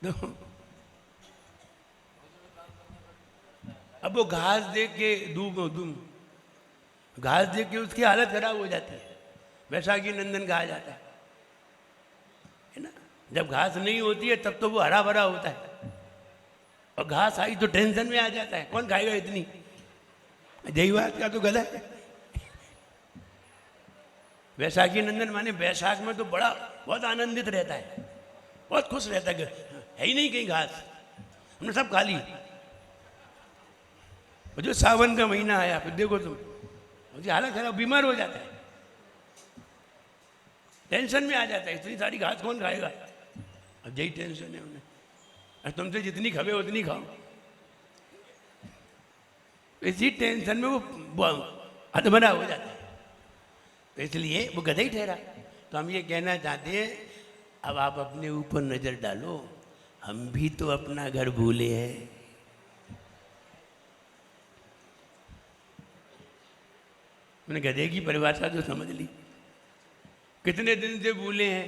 तो अब वो घास देख के घास देख के उसकी हालत खराब हो जाती है। वैशाखी नंदन कहा जाता है ना। जब घास नहीं होती है तब तो वो हरा भरा होता है, और घास आई तो टेंशन में आ जाता है, कौन खाएगा इतनी। जयवाद का तो गधा है। वैशाखी नंदन माने वैशाख में तो बहुत आनंदित रहता है, बहुत खुश रहता है ही नहीं कहीं घास, हमने सब खा ली। और जो सावन का महीना आया, फिर देखो तुम, मुझे हालत खराब, बीमार हो जाता है, टेंशन में आ जाता है, इतनी सारी घास कौन खाएगा। अब यही टेंशन है उन्हें, तुमसे जितनी खबे उतनी खाओ। इसी टेंशन में वो अधमरा हो जाता है, तो इसलिए वो गधा ही ठहरा। तो हम ये कहना चाहते हैं, अब आप अपने ऊपर नजर डालो, हम भी तो अपना घर भूले हैं। मैंने गधे की परिभाषा तो समझ ली। कितने दिन से भूले हैं?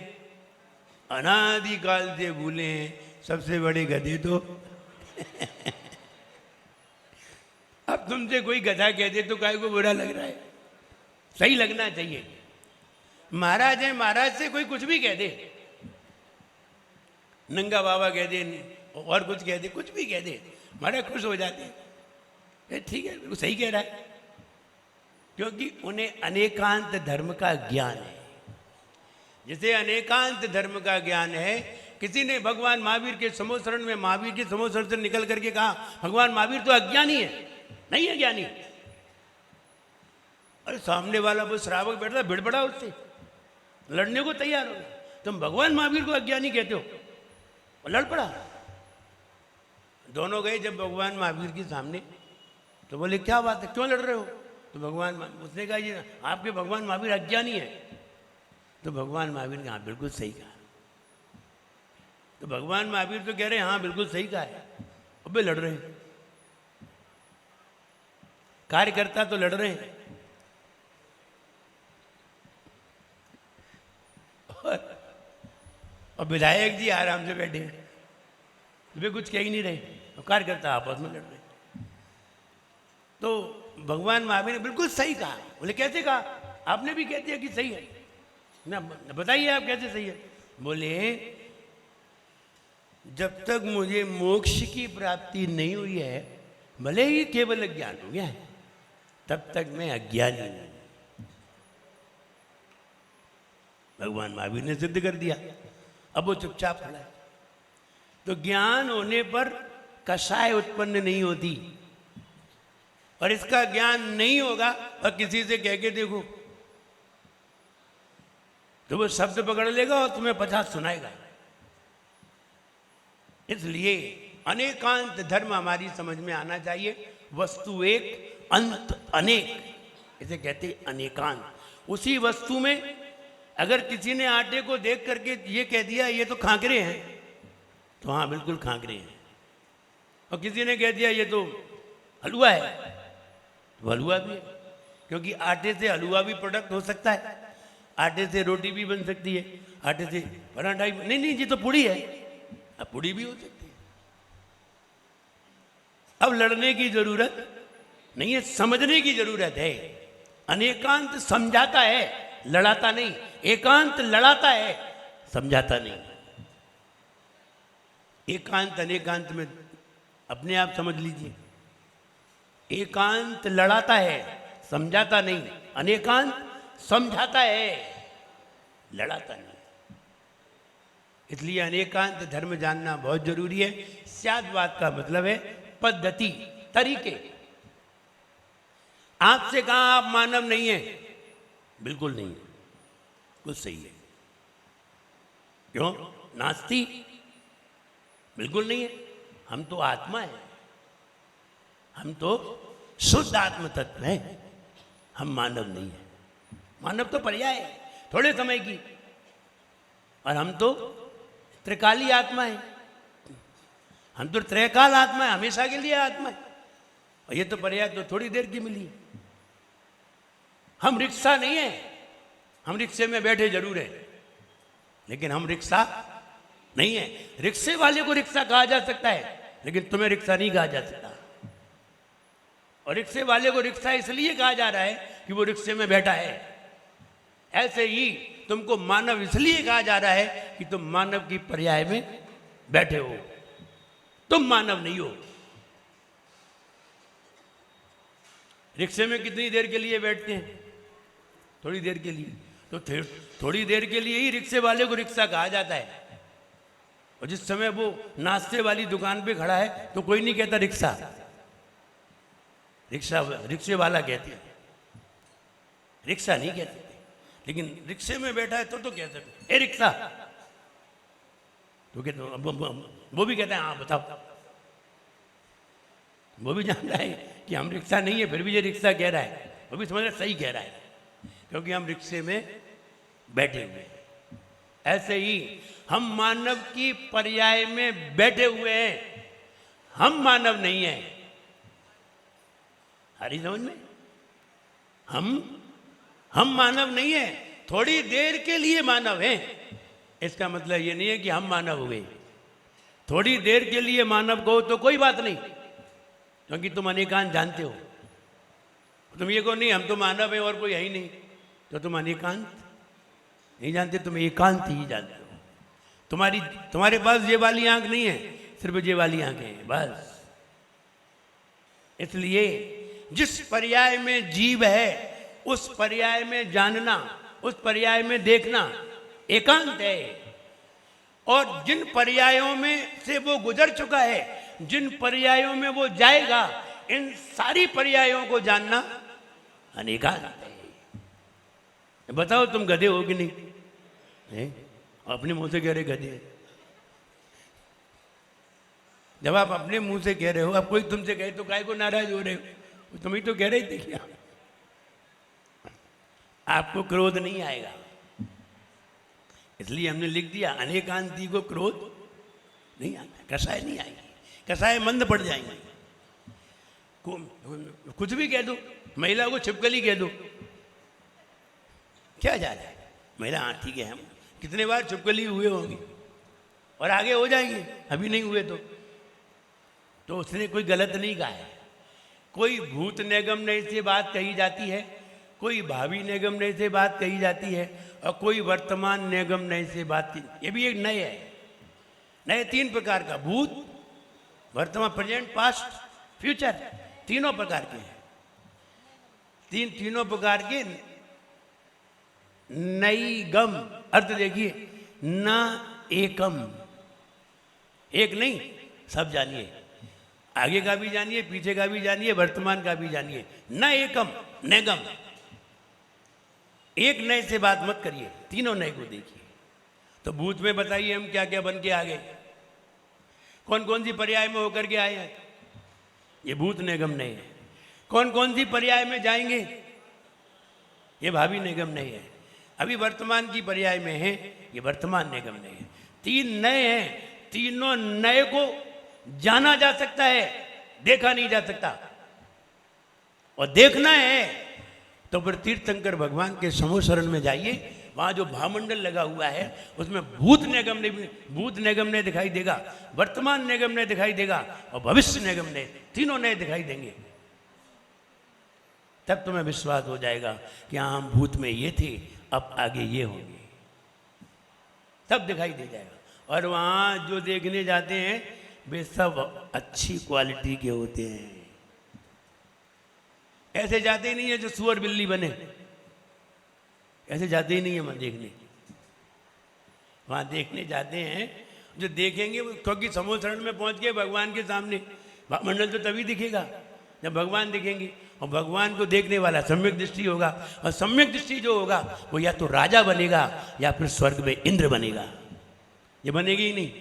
अनादिकाल से भूले हैं। सबसे बड़े गधे तो अब तुमसे कोई गधा कह दे तो काहे को बुरा लग रहा है? सही लगना चाहिए। महाराज है, महाराज से कोई कुछ भी कह दे, नंगा बाबा कह दे और कुछ कह दे, कुछ भी कह दे, महाराज खुश हो जाते हैं। ठीक है, वो सही कह रहा है, क्योंकि उन्हें अनेकांत धर्म का ज्ञान है। जिसे अनेकांत धर्म का ज्ञान है, किसी ने भगवान महावीर के समोसरण में, महावीर के समोसरण से निकल करके कहा भगवान महावीर तो अज्ञानी है, नहीं है ज्ञानी। अरे सामने वाला वो श्रावक बैठा भिड़ पड़ा, उससे लड़ने को तैयार हो गया। तुम भगवान महावीर को अज्ञानी कहते हो, और लड़ पड़ा। दोनों गए जब भगवान महावीर के सामने, तो बोले क्या बात है, क्यों लड़ रहे हो? तो भगवान, उसने कहा ये आपके भगवान महावीर अज्ञानी है। तो भगवान महावीर ने हाँ बिल्कुल सही कहा। तो भगवान महावीर तो कह रहे हैं हाँ बिल्कुल सही कहा है। अबे लड़ रहे हैं, कार्यकर्ता तो लड़ रहे हैं। और विधायक जी आराम से बैठे हैं, वे कुछ कह ही नहीं रहे, और कार्यकर्ता आपस में लड़ रहे। तो भगवान महावीर ने बिल्कुल सही कहा। बोले कैसे कहा? आपने भी कह दिया कि सही है ना, बताइए आप कैसे सही है? बोले जब तक मुझे मोक्ष की प्राप्ति नहीं हुई है, भले ही केवल अज्ञान हो गया है, तब तक मैं अज्ञानी हूं। भगवान महावीर ने सिद्ध कर दिया। अब वो चुपचाप खड़ा है। तो ज्ञान होने पर कषाय उत्पन्न नहीं होती, और इसका ज्ञान नहीं होगा और किसी से कह के देखो तो वो शब्द पकड़ लेगा और तुम्हें 50 सुनाएगा। इसलिए अनेकांत धर्म हमारी समझ में आना चाहिए। वस्तु एक, अंत अनेक, इसे कहते अनेकांत। उसी वस्तु में अगर किसी ने आटे को देख करके ये कह दिया ये तो खाकरे हैं, तो हाँ बिल्कुल खाकरे हैं। और किसी ने कह दिया ये तो हलवा है, तो हलवा भी है, क्योंकि आटे से हलवा भी प्रोडक्ट हो सकता है, आटे से रोटी भी बन सकती है, आटे से पराठा भी। नहीं ये तो पूड़ी है, अब पूड़ी भी हो सकती है। अब लड़ने की जरूरत नहीं है, समझने की जरूरत है। अनेकांत समझाता है, लड़ाता नहीं। एकांत लड़ाता है, समझाता नहीं। एकांत अनेकांत में अपने आप समझ लीजिए। एकांत लड़ाता है, समझाता नहीं। अनेकांत समझाता है, लड़ाता नहीं। इसलिए अनेकांत धर्म जानना बहुत जरूरी है। स्यादवाद का मतलब है पद्धति, तरीके। आपसे कहा आप मानव नहीं है, बिल्कुल नहीं, कुछ सही है। क्यों? नास्ति, बिल्कुल नहीं है। हम तो आत्मा है, हम तो शुद्ध आत्म तत्व है, हम मानव नहीं है। मानव तो पर्याय है, थोड़े समय की, और हम तो त्रिकाली आत्मा है। हम तो त्रैकाल आत्मा है, हमेशा के लिए आत्मा है। और ये तो पर्याय तो थोड़ी देर की मिली है। हम रिक्शा नहीं है, हम रिक्शे में बैठे जरूर है, लेकिन हम रिक्शा नहीं है। रिक्शे वाले को रिक्शा कहा जा सकता है, लेकिन तुम्हें रिक्शा नहीं कहा जा सकता। और रिक्शे वाले को रिक्शा इसलिए कहा जा रहा है कि वो रिक्शे में बैठा है। ऐसे ही तुमको मानव इसलिए कहा जा रहा है कि तुम मानव की पर्याय में बैठे हो, तुम मानव नहीं हो। रिक्शे में कितनी देर के लिए बैठते हैं? थोड़ी देर के लिए। तो थोड़ी देर के लिए ही रिक्शे वाले को रिक्शा कहा जाता है। और जिस समय वो नाश्ते वाली दुकान पे खड़ा है तो कोई नहीं कहता रिक्शा, रिक्शा रिक्शे वाला कहते हैं, रिक्शा नहीं कहते। लेकिन रिक्शे में बैठा है तो कह सकते ए रिक्शा, तो कहते वो भी कहते हैं हाँ बताओ। वो भी जानता है कि हम रिक्शा नहीं है, फिर भी ये रिक्शा कह रहा है, वो भी समझ रहा सही कह रहा है, क्योंकि हम रिक्शे में बैठे हुए हैं। ऐसे ही हम मानव की पर्याय में बैठे हुए हैं, हम मानव नहीं हैं। हरी समझ में, हम हम मानव नहीं है, थोड़ी देर के लिए मानव हैं। इसका मतलब ये नहीं है कि हम मानव हुए। थोड़ी देर के लिए मानव कहो तो कोई बात नहीं, क्योंकि तुम अनेकांत जानते हो। तुम ये कहो नहीं हम तो मानव हैं और कोई है ही नहीं, तो तुम अनेकांत नहीं जानते, तुम एकांत ही जानते हो। तुम्हारे पास ये वाली आंख नहीं है, सिर्फ ये वाली आंखें हैं बस। इसलिए जिस पर्याय में जीव है उस पर्याय में जानना, उस पर्याय में देखना एकांत है। और जिन पर्यायों में से वो गुजर चुका है, जिन पर्यायों में वो जाएगा, इन सारी पर्यायों को जानना अनेकांत है। बताओ तुम गधे हो कि नहीं है? अपने मुंह से कह रहे गधे। जब आप अपने मुंह से कह रहे हो, अब कोई तुमसे कहे तो काहे को नाराज हो रहे हो? तुम ही तो कह रहे थे क्या? आपको क्रोध नहीं आएगा, इसलिए हमने लिख दिया अनेकांती को क्रोध नहीं आता, कसाय नहीं आएगी, कसाय मंद पड़ जाएंगे। कुछ भी कह दो, महिला को छिपकली कह दो, क्या जा रहा है? महिला हाँ ठीक है, हम कितने बार छिपकली हुए होंगे और आगे हो जाएंगे, अभी नहीं हुए तो उसने कोई गलत नहीं कहा है। कोई भूत निगमन से बात कही जाती है, कोई भावी निगमन से बात कही जाती है, और कोई वर्तमान निगमन से बात की। ये भी एक नए है, नए 3 प्रकार का, भूत, वर्तमान, प्रेजेंट, पास्ट, फ्यूचर, तीनों प्रकार के हैं। तीनों प्रकार के नई गम अर्थ देखिए, न एकम, एक नहीं, सब जानिए, आगे का भी जानिए, पीछे का भी जानिए, वर्तमान का भी जानिए। न एकम नैगम, एक नए से बात मत करिए, तीनों नए को देखिए। तो भूत में बताइए हम क्या क्या बन के आ गए, कौन कौन सी पर्याय में होकर के आए हैं, ये भूत निगम नहीं है। कौन कौन सी पर्याय में जाएंगे, ये भावी निगम नहीं है। अभी वर्तमान की पर्याय में है, ये वर्तमान निगम नहीं है। 3 नए हैं, तीनों नए को जाना जा सकता है, देखा नहीं जा सकता। और देखना है तो फिर तीर्थंकर भगवान के समूह शरण में जाइए, वहां जो भामंडल लगा हुआ है उसमें भूत निगम ने दिखाई देगा, वर्तमान निगम ने दिखाई देगा, और भविष्य निगम ने, तीनों नए दिखाई देंगे। तब तुम्हें विश्वास हो जाएगा कि हाँ हम भूत में ये थे, अब आगे ये होंगे, तब दिखाई दे जाएगा। और वहां जो देखने जाते हैं वे सब अच्छी क्वालिटी के होते हैं, ऐसे जाते ही नहीं है जो सुअर बिल्ली बने, ऐसे जाते ही नहीं है वहां देखने। वहां देखने जाते हैं जो देखेंगे, क्योंकि समूह शरण में पहुंच गए भगवान के सामने, मंडल तो तभी दिखेगा जब भगवान दिखेंगे। और भगवान को देखने वाला सम्यक दृष्टि होगा, और सम्यक दृष्टि जो होगा वो या तो राजा बनेगा या फिर स्वर्ग में इंद्र बनेगा, ये बनेगी ही नहीं।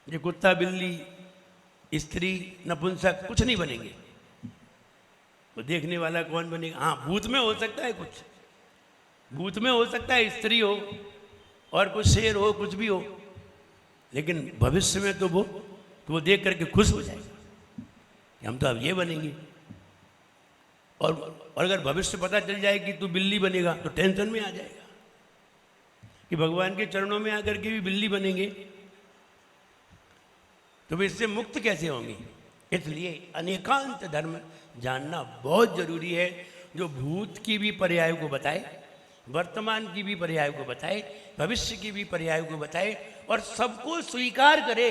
ये कुत्ता बिल्ली स्त्री नपुंसक कुछ नहीं बनेंगे। वो देखने वाला कौन बनेगा? हाँ भूत में हो सकता है, कुछ भूत में हो सकता है स्त्री हो और कुछ शेर हो, कुछ भी हो, लेकिन भविष्य में तो वो देख करके खुश हो जाएगा कि हम तो अब ये बनेंगे। और अगर भविष्य पता चल जाए कि तू बिल्ली बनेगा तो टेंशन में आ जाएगा कि भगवान के चरणों में आकर के भी बिल्ली बनेंगे, तो वे इससे मुक्त कैसे होंगे? इसलिए अनेकांत धर्म जानना बहुत जरूरी है, जो भूत की भी पर्याय को बताए, वर्तमान की भी पर्याय को बताए, भविष्य की भी पर्याय को बताए, और सबको स्वीकार करे,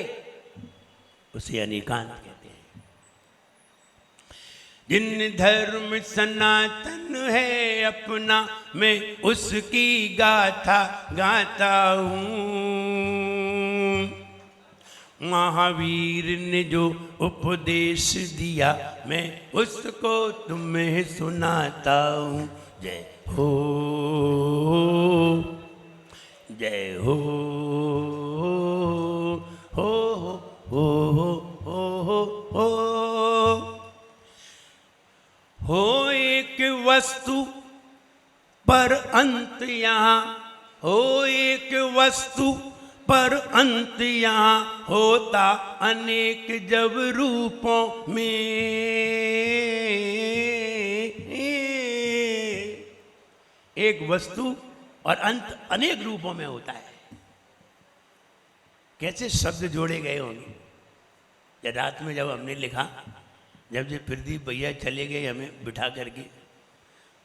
उसे अनेकांत कहते हैं। जिन धर्म सनातन है अपना, मैं उसकी गाथा गाता हूँ। महावीर ने जो उपदेश दिया, मैं उसको तुम्हें सुनाता हूँ। जय हो, जय हो, हो हो हो हो हो एक वस्तु पर अंत यहाँ, हो एक वस्तु पर अंत यहाँ, होता अनेक जब रूपों में। एक वस्तु और अंत अनेक रूपों में होता है। कैसे शब्द जोड़े गए होंगे। जब रात में जब हमने लिखा, जब ये प्रदीप भैया चले गए हमें बिठा करके,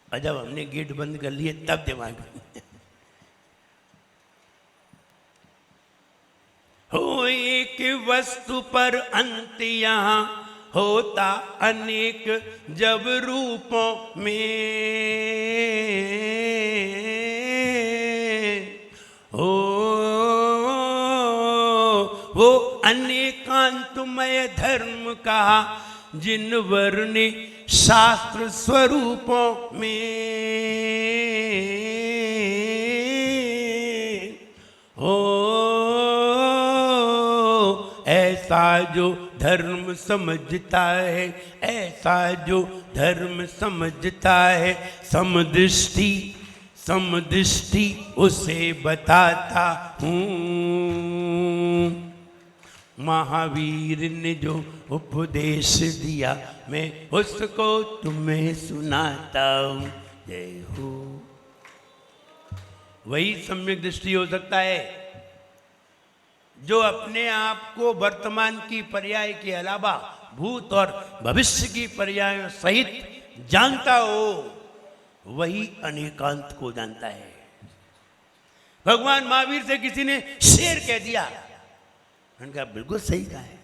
और जब हमने गेट बंद कर लिए तब दिमाग में हो एक वस्तु पर अंत यहाँ होता अनेक जब रूपों में हो, वो अनेकांतमय धर्म कहा जिन वर्णे शास्त्र स्वरूपों में हो, ऐसा जो धर्म समझता है, ऐसा जो धर्म समझता है, समदृष्टि समदृष्टि उसे बताता हूँ। महावीर ने जो उपदेश दिया मैं उसको तुम्हें सुनाता हूँ। जय हो। वही सम्यक दृष्टि हो सकता है जो अपने आप को वर्तमान की पर्याय के अलावा भूत और भविष्य की पर्यायों सहित जानता हो, वही अनेकांत को जानता है। भगवान महावीर से किसी ने शेर कह दिया, उनका बिल्कुल सही कहा है।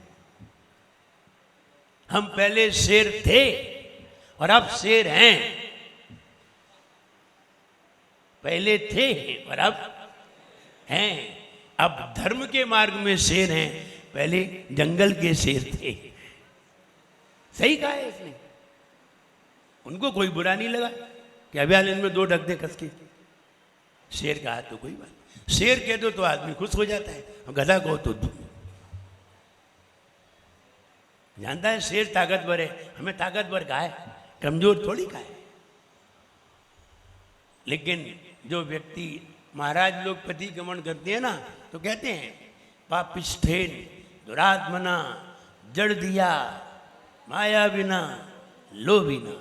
हम पहले शेर थे और अब शेर हैं। पहले थे और अब हैं। अब धर्म के मार्ग में शेर हैं, पहले जंगल के शेर थे। सही कहा है इसने। उनको कोई बुरा नहीं लगा कि अभियान इनमें दो ढक दे कस के। शेर कहा तो कोई बात, शेर कह दो तो आदमी खुश हो जाता है, और गधा कहो तो जानता है शेर ताकतवर है, हमें ताकतवर कहा है, कमजोर थोड़ी कहा है। लेकिन जो व्यक्ति महाराज लोग प्रतिक्रमण करते हैं ना, तो कहते हैं पापिष्ठेन दुरात्मना जड़ दिया माया बिना लोभिना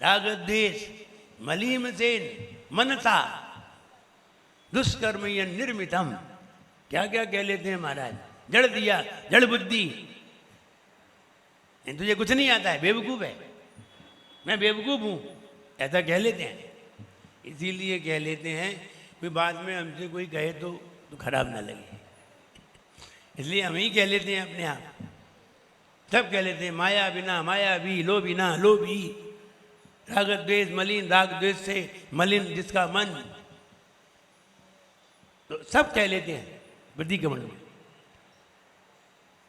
राग द्वेष मलीम सेन मनसा दुष्कर्म निर्मितम। क्या क्या कह लेते हैं महाराज, जड़ दिया, जड़ बुद्धि, तुझे कुछ नहीं आता है, बेवकूफ है, मैं बेवकूफ हूं, ऐसा कह लेते हैं। इसीलिए कह लेते हैं कि बाद में हमसे कोई कहे तो खराब ना लगे, इसलिए हम ही कह लेते हैं अपने आप। सब कह लेते हैं माया बिना माया भी, लो बिना लो भी, राग द्वेष मलिन, राग द्वेष से मलिन जिसका मन, तो सब कह लेते हैं प्रतिक्रमण में।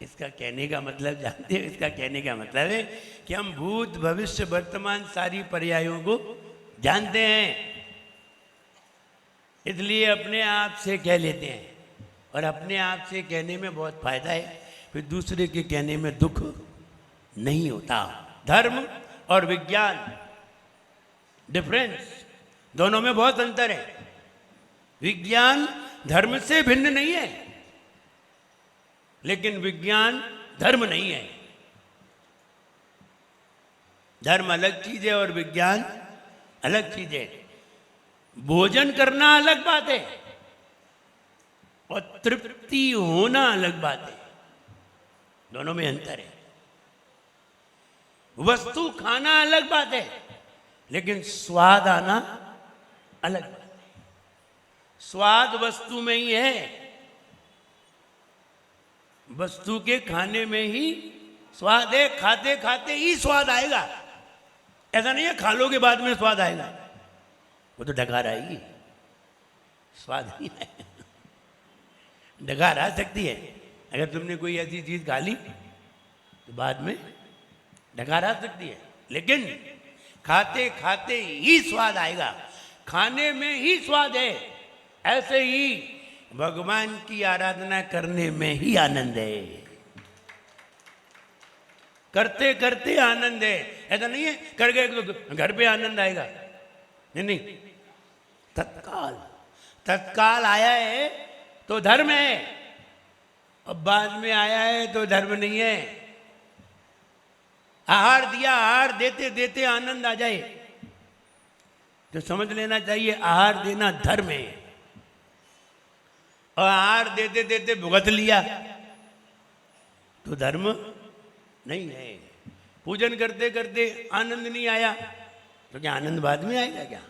इसका कहने का मतलब जानते हो, इसका कहने का मतलब है कि हम भूत भविष्य वर्तमान सारी पर्यायों को जानते हैं, इसलिए अपने आप से कह लेते हैं। और अपने आप से कहने में बहुत फायदा है, फिर दूसरे के कहने में दुख नहीं होता। धर्म और विज्ञान डिफरेंस, दोनों में बहुत अंतर है। विज्ञान धर्म से भिन्न नहीं है, लेकिन विज्ञान धर्म नहीं है। धर्म अलग चीज है और विज्ञान अलग चीज है। भोजन करना अलग बात है और तृप्ति होना अलग बात है, दोनों में अंतर है। वस्तु खाना अलग बात है, लेकिन स्वाद आना अलग बात है। स्वाद वस्तु में ही है, वस्तु के खाने में ही स्वाद है। खाते खाते ही स्वाद आएगा, ऐसा नहीं है खा लोगे बाद में स्वाद आएगा, वो तो डकार आएगी, स्वाद नहीं आएगा। डकार आ सकती है, अगर तुमने कोई ऐसी चीज खा ली तो बाद में डकार आ सकती है, लेकिन खाते खाते ही स्वाद आएगा, खाने में ही स्वाद है। ऐसे ही भगवान की आराधना करने में ही आनंद है, करते करते आनंद है। ऐसा नहीं है कर गए तो घर पे आनंद आएगा, नहीं नहीं, तत्काल तत्काल आया है तो धर्म है, अब बाद में आया है तो धर्म नहीं है। आहार दिया, आहार देते देते आनंद आ जाए तो समझ लेना चाहिए आहार देना धर्म है। और आहार देते देते भुगत लिया तो धर्म नहीं है। पूजन करते करते आनंद नहीं आया तो क्या आनंद बाद में आएगा क्या?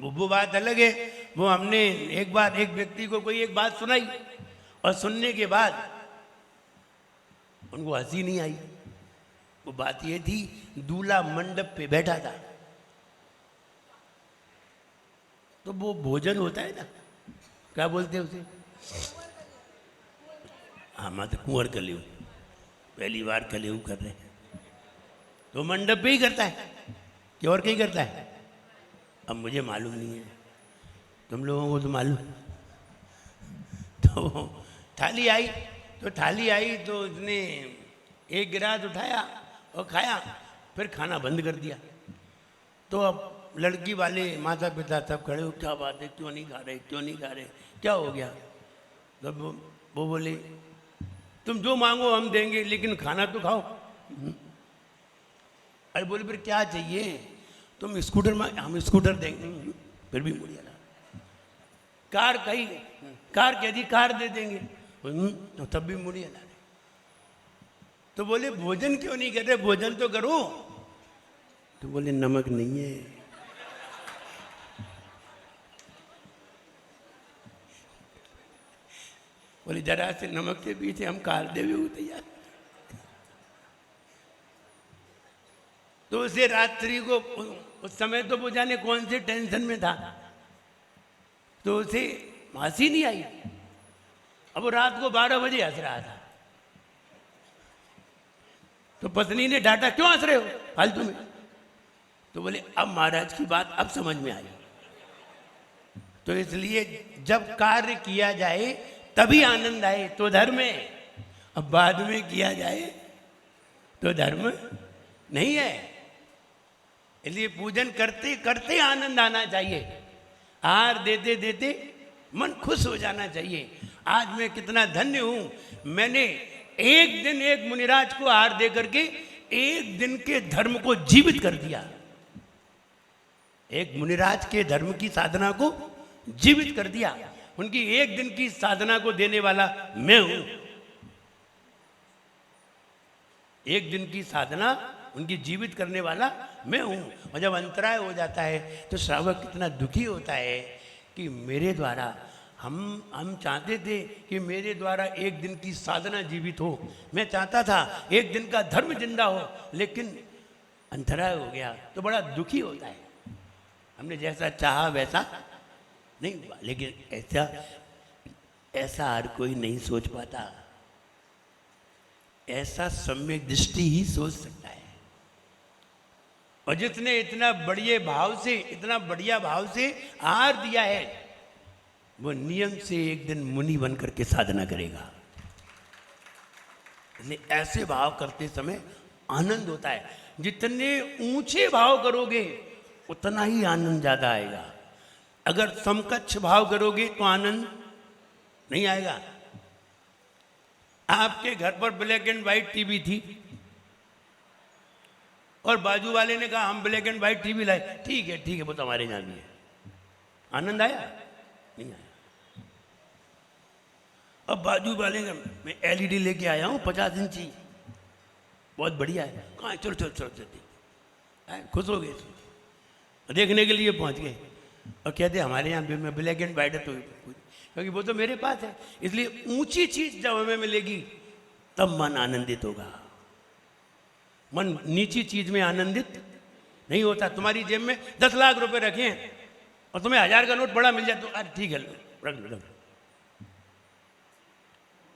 वो बात अलग है। वो हमने एक बार एक व्यक्ति को कोई एक बात सुनाई और सुनने के बाद उनको हंसी नहीं आई। वो बात ये थी, दूल्हा मंडप पे बैठा था तो वो भोजन होता है ना, क्या बोलते हैं उसे? हाँ मात्र कुंवर कलेऊ, पहली बार कलेऊ कर रहे हैं तो मंडप पे ही करता है कि और कहीं करता है? अब मुझे मालूम नहीं है, तुम लोगों को तो मालूम। तो थाली आई तो उसने एक गिलास उठाया और खाया, फिर खाना बंद कर दिया। तो अब लड़की वाले माता पिता सब खड़े हो, क्या बात है, क्यों नहीं खा रहे, क्या हो गया? तब वो बोले तुम जो मांगो हम देंगे लेकिन खाना तो खाओ। अरे बोले फिर क्या चाहिए? तुम स्कूटर मांग, हम स्कूटर देंगे। फिर भी मुड़िया ला। कार कही, कार कह दी कार दे देंगे, तो तब भी मुड़िया ला। तो बोले भोजन क्यों नहीं कर रहे, भोजन तो करो। तो बोले नमक नहीं है। बोले जरा से नमक के पीछे हम कार दे भी तैयार। तो उसे रात्रि को उस समय तो वो जाने कौन से टेंशन में था तो उसे हंसी नहीं आई। अब वो रात को 12 बजे हंस रहा था तो पत्नी ने डांटा, क्यों हंस रहे हो फालतू में? तो बोले अब महाराज की बात अब समझ में आई। तो इसलिए जब कार्य किया जाए तभी आनंद आए तो धर्म है, अब बाद में किया जाए तो धर्म नहीं है। इसलिए पूजन करते करते आनंद आना चाहिए, आहार देते देते मन खुश हो जाना चाहिए। आज मैं कितना धन्य हूं, मैंने एक दिन एक मुनिराज को आहार दे करके एक दिन के धर्म को जीवित कर दिया। एक मुनिराज के धर्म की साधना को जीवित कर दिया। उनकी एक दिन की साधना को देने वाला मैं हूं। एक दिन की साधना उनकी जीवित करने वाला मैं हूं। और जब अंतराय हो जाता है तो श्रावक कितना दुखी होता है कि मेरे द्वारा हम चाहते थे कि मेरे द्वारा एक दिन की साधना जीवित हो, मैं चाहता था एक दिन का धर्म जिंदा हो, लेकिन अंतराय हो गया तो बड़ा दुखी होता है। हमने जैसा चाहा वैसा नहीं हुआ, लेकिन ऐसा हर कोई नहीं सोच पाता। ऐसा सम्यक दृष्टि ही सोच सकता है। और जिसने इतना बढ़िया भाव से आहार दिया है वो नियम से एक दिन मुनि बन करके साधना करेगा। इसलिए ऐसे भाव करते समय आनंद होता है। जितने ऊंचे भाव करोगे उतना ही आनंद ज्यादा आएगा। अगर समकक्ष भाव करोगे तो आनंद नहीं आएगा। आपके घर पर ब्लैक एंड व्हाइट टीवी थी और बाजू वाले ने कहा हम ब्लैक एंड व्हाइट टीवी लाए, ठीक है वो तो हमारे यहाँ भी है। आनंद आया? नहीं आया। अब बाजू वाले का मैं एलईडी लेके आया हूँ 50 इंची, बहुत बढ़िया है। कहाँ? चलो खुश हो गए, देखने के लिए पहुंच गए और कहते हमारे यहाँ भी में ब्लैक एंड व्हाइट है, तो क्योंकि वो तो मेरे पास है। इसलिए ऊंची चीज जब हमें मिलेगी तब मन आनंदित होगा। मन नीची चीज में आनंदित नहीं होता। तुम्हारी जेब में 10 लाख रुपए रखे हैं और तुम्हें 1000 का नोट बड़ा मिल जाए तो अरे ठीक है रख लो,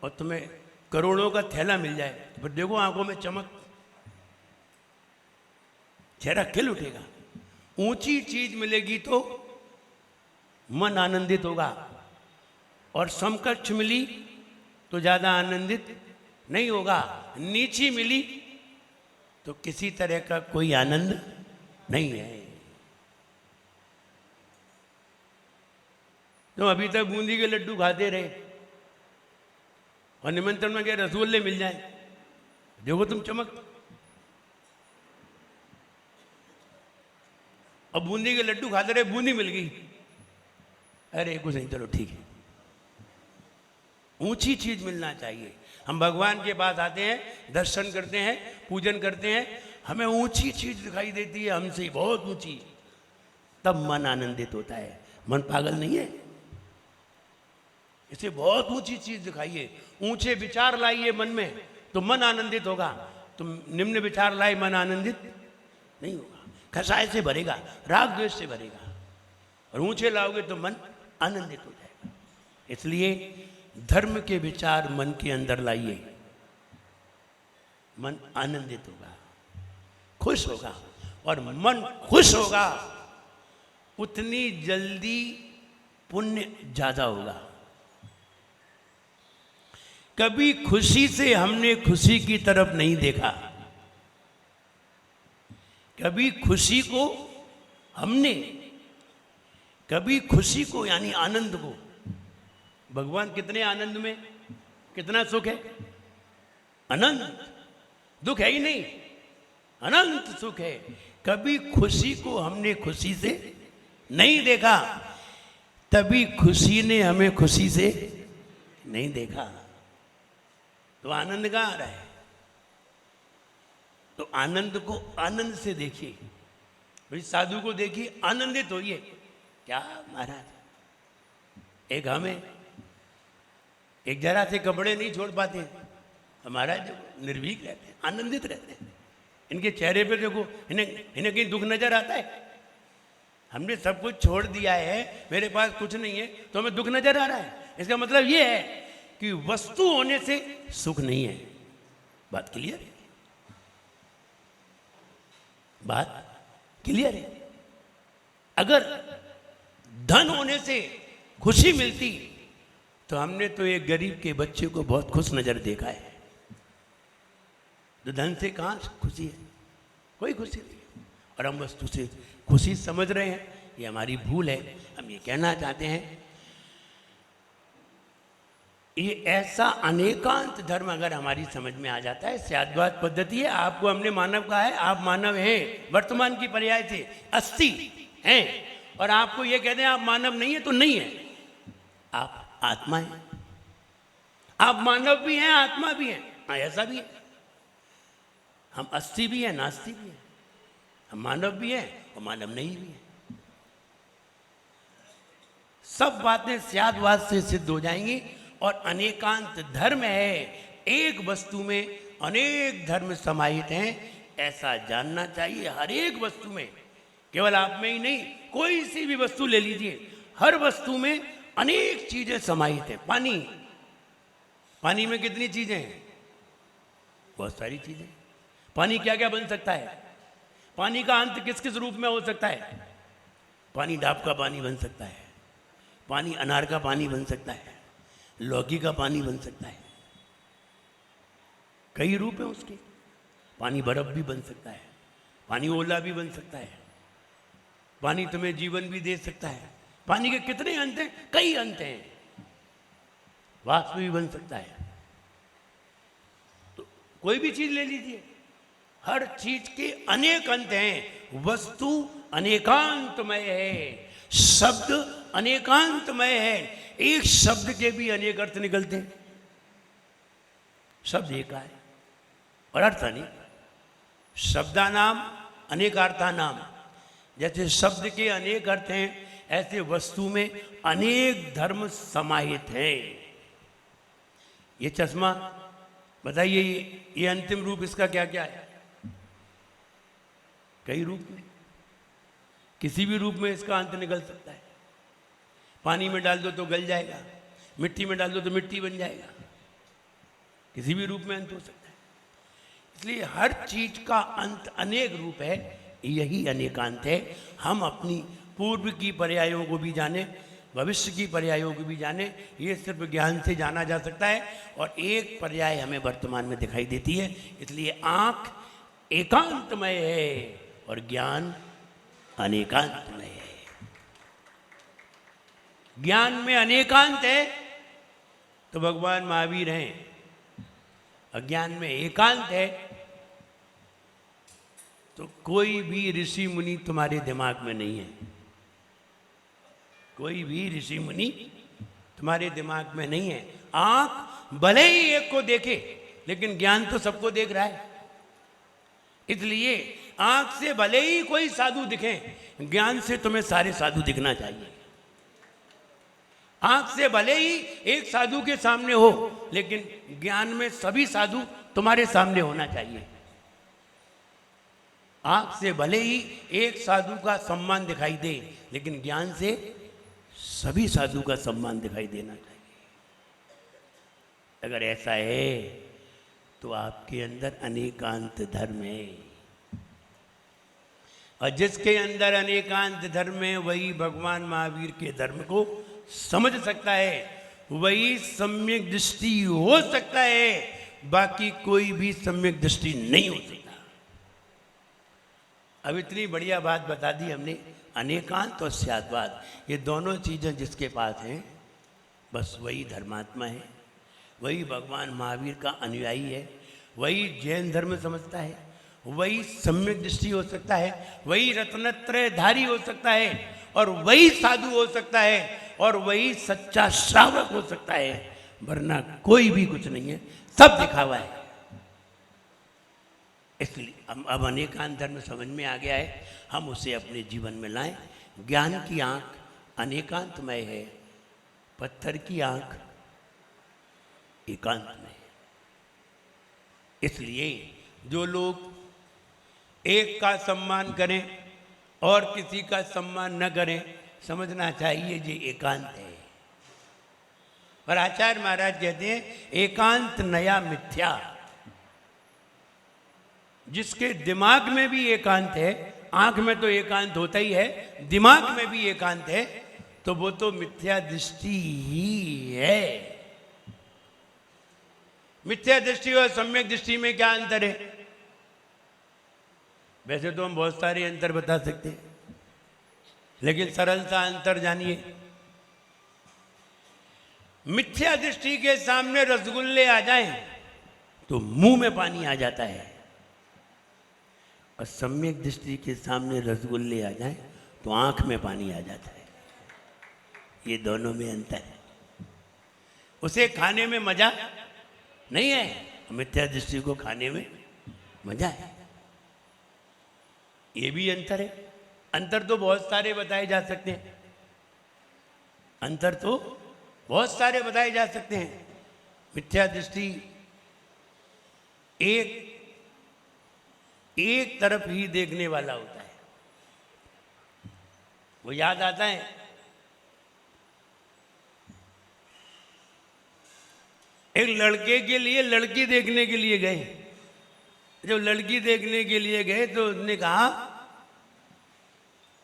और तुम्हें करोड़ों का थैला मिल जाए तो फिर देखो आंखों में चमक, चेहरा खिल उठेगा। ऊंची चीज मिलेगी तो मन आनंदित होगा और समकक्ष मिली तो ज्यादा आनंदित नहीं होगा। नीची मिली तो किसी तरह का कोई आनंद नहीं है। तो अभी तक बूंदी के लड्डू खाते रहे और निमंत्रण में गए रसगुल्ले मिल जाए, देखो तुम चमक। और बूंदी के लड्डू खाते रहे, बूंदी मिल गई, अरे कुछ नहीं, चलो ठीक है। ऊंची चीज मिलना चाहिए। हम भगवान के पास आते हैं, दर्शन करते हैं, पूजन करते हैं, हमें ऊंची चीज दिखाई देती है, हमसे बहुत ऊंची, तब मन आनंदित होता है। मन पागल नहीं है, इसे बहुत ऊंची चीज दिखाइए, ऊंचे विचार लाइए मन में, तो मन आनंदित होगा। तुम निम्न विचार लाए, मन आनंदित नहीं होगा, कसाय से भरेगा, राग द्वेष से भरेगा। और ऊंचे लाओगे तो मन आनंदित हो जाएगा। इसलिए धर्म के विचार मन के अंदर लाइए, मन आनंदित होगा, खुश होगा। और मन खुश होगा उतनी जल्दी पुण्य ज्यादा होगा। कभी खुशी से हमने खुशी की तरफ नहीं देखा, कभी खुशी को हमने, कभी खुशी को यानी आनंद को, भगवान कितने आनंद में, कितना सुख है, अनंत, दुख है ही नहीं, अनंत सुख है। कभी खुशी को हमने खुशी से नहीं देखा, तभी खुशी ने हमें खुशी से नहीं देखा। तो आनंद कहाँ आ रहा है? तो आनंद को आनंद से देखिए। भाई साधु को देखिए, आनंदित होइए। क्या महाराज, एक हमें एक जरा से कपड़े नहीं छोड़ पाते, हमारा जो निर्भीक रहते हैं, आनंदित रहते हैं। इनके चेहरे पे देखो, इन्हें कहीं दुख नजर आता है? हमने सब कुछ छोड़ दिया है, मेरे पास कुछ नहीं है, तो हमें दुख नजर आ रहा है। इसका मतलब ये है कि वस्तु होने से सुख नहीं है। बात क्लियर है? बात क्लियर है? अगर धन होने से खुशी मिलती तो हमने तो एक गरीब के बच्चे को बहुत खुश नजर देखा है। तो धन से कहाँ खुशी है? कोई खुशी नहीं है। और हम वस्तु से खुशी समझ रहे हैं, ये हमारी भूल है। हम ये कहना चाहते हैं, ये ऐसा अनेकांत धर्म अगर हमारी समझ में आ जाता है, स्याद्वाद पद्धति है। आपको हमने मानव कहा है, आप मानव हैं, वर्तमान की पर्याय से 80 हैं, और आपको ये कहते हैं आप मानव नहीं है, तो नहीं है, आप आत्मा है। आप मानव भी हैं, आत्मा भी हैं। हाँ, ऐसा भी है, हम 80 भी हैं, नास्तिक भी हैं, हम मानव भी हैं और मानव नहीं भी हैं। सब बातें स्याद्वाद से सिद्ध हो जाएंगी। और अनेकांत धर्म है, एक वस्तु में अनेक धर्म समाहित हैं, ऐसा जानना चाहिए। हर एक वस्तु में, केवल आप में ही नहीं, कोई सी भी वस्तु ले लीजिए, हर वस्तु में अनेक चीजें समाहित हैं। पानी, पानी में कितनी चीजें हैं? बहुत सारी चीजें। पानी क्या क्या बन सकता है? पानी का अंत किस किस रूप में हो सकता है? पानी डाब का पानी बन सकता है, पानी अनार का पानी बन सकता है, लौकी का पानी बन सकता है, कई रूप हैं उसके। पानी बर्फ भी बन सकता है, पानी ओला भी बन सकता है, पानी तुम्हें जीवन भी दे सकता है। पानी के कितने अंत हैं? कई अंत हैं। वाष्प भी बन सकता है। तो कोई भी चीज ले लीजिए, हर चीज के अनेक अंत हैं। वस्तु अनेकांतमय है, शब्द अनेकांतमय है। एक शब्द के भी अनेक अर्थ निकलते हैं। शब्द एक है और अर्थ अनेक। शब्दानाम अनेकार्थानाम। जैसे शब्द के अनेक अर्थ हैं, ऐसे वस्तु में अनेक धर्म समाहित हैं। ये चश्मा, बताइए, ये अंतिम रूप इसका क्या क्या है? कई रूप में, किसी भी रूप में इसका अंत निकल सकता है। पानी में डाल दो तो गल जाएगा, मिट्टी में डाल दो तो मिट्टी बन जाएगा, किसी भी रूप में अंत हो सकता है। इसलिए हर चीज का अंत अनेक रूप है, यही अनेकांत है। हम अपनी पूर्व की पर्यायों को भी जाने, भविष्य की पर्यायों को भी जाने, ये सिर्फ ज्ञान से जाना जा सकता है। और एक पर्याय हमें वर्तमान में दिखाई देती है। इसलिए आंख एकांतमय है और ज्ञान अनेकांतमय है। ज्ञान में अनेकांत है तो भगवान महावीर हैं, अज्ञान में एकांत है तो कोई भी ऋषि मुनि तुम्हारे दिमाग में नहीं है। कोई भी ऋषि मुनि तुम्हारे दिमाग में नहीं है। आंख भले ही एक को देखे, लेकिन ज्ञान तो सबको देख रहा है। इसलिए आंख से भले ही कोई साधु दिखे, ज्ञान से तुम्हें सारे साधु दिखना चाहिए। आंख से भले ही एक साधु के सामने हो, लेकिन ज्ञान में सभी साधु तुम्हारे सामने होना चाहिए। आंख से भले ही एक साधु का सम्मान दिखाई दे, लेकिन ज्ञान से सभी साधु का सम्मान दिखाई देना चाहिए। अगर ऐसा है तो आपके अंदर अनेकांत धर्म है, और जिसके अंदर अनेकांत धर्म है वही भगवान महावीर के धर्म को समझ सकता है, वही सम्यक दृष्टि हो सकता है। बाकी कोई भी सम्यक दृष्टि नहीं हो सकता। अब इतनी बढ़िया बात बता दी हमने। अनेकांत और स्याद्वाद, ये दोनों चीजें जिसके पास हैं, बस वही धर्मात्मा है, वही भगवान महावीर का अनुयायी है, वही जैन धर्म समझता है, वही सम्यक दृष्टि हो सकता है, वही रत्नत्रयधारी हो सकता है, और वही साधु हो सकता है, और वही सच्चा श्रावक हो सकता है। वरना कोई भी कुछ नहीं है, सब दिखावा है। इसलिए अब अनेकांत धर्म समझ में आ गया है, हम उसे अपने जीवन में लाएं। ज्ञान की आंख अनेकांतमय है, पत्थर की आंख एकांत में है। इसलिए जो लोग एक का सम्मान करें और किसी का सम्मान न करें, समझना चाहिए ये एकांत है। पर आचार्य महाराज कहते हैं एकांत नया मिथ्या। जिसके दिमाग में भी एकांत है, आंख में तो एकांत होता ही है, दिमाग में भी एकांत है, तो वो तो मिथ्या दृष्टि ही है। मिथ्या दृष्टि और सम्यक दृष्टि में क्या अंतर है? वैसे तो हम बहुत सारे अंतर बता सकते हैं, लेकिन सरल सा अंतर जानिए। मिथ्या दृष्टि के सामने रसगुल्ले आ जाएं तो मुंह में पानी आ जाता है, और सम्यक दृष्टि के सामने रसगुल्ले आ जाएं तो आंख में पानी आ जाता है। ये दोनों में अंतर है। उसे खाने में मजा नहीं है, मिथ्या दृष्टि को खाने में मजा है। ये भी अंतर है। अंतर तो बहुत सारे बताए जा सकते हैं, अंतर तो बहुत सारे बताए जा सकते हैं। मिथ्या दृष्टि एक तरफ ही देखने वाला होता है। वो याद आता है, एक लड़के के लिए लड़की देखने के लिए गए। जब लड़की देखने के लिए गए तो उसने कहा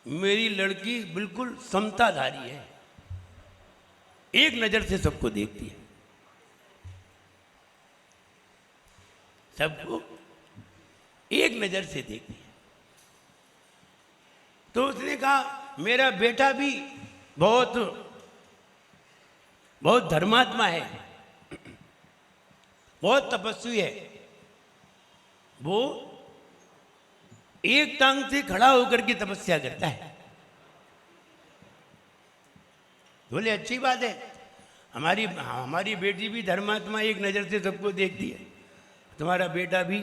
मेरी लड़की बिल्कुल समताधारी है, एक नजर से सबको देखती है, सबको एक नजर से देखती है। तो उसने कहा मेरा बेटा भी बहुत बहुत धर्मात्मा है, बहुत तपस्वी है, वो एक टांग से खड़ा होकर के तपस्या करता है। बोले अच्छी बात है, हमारी बेटी भी धर्मात्मा एक नजर से सबको देखती है, तुम्हारा बेटा भी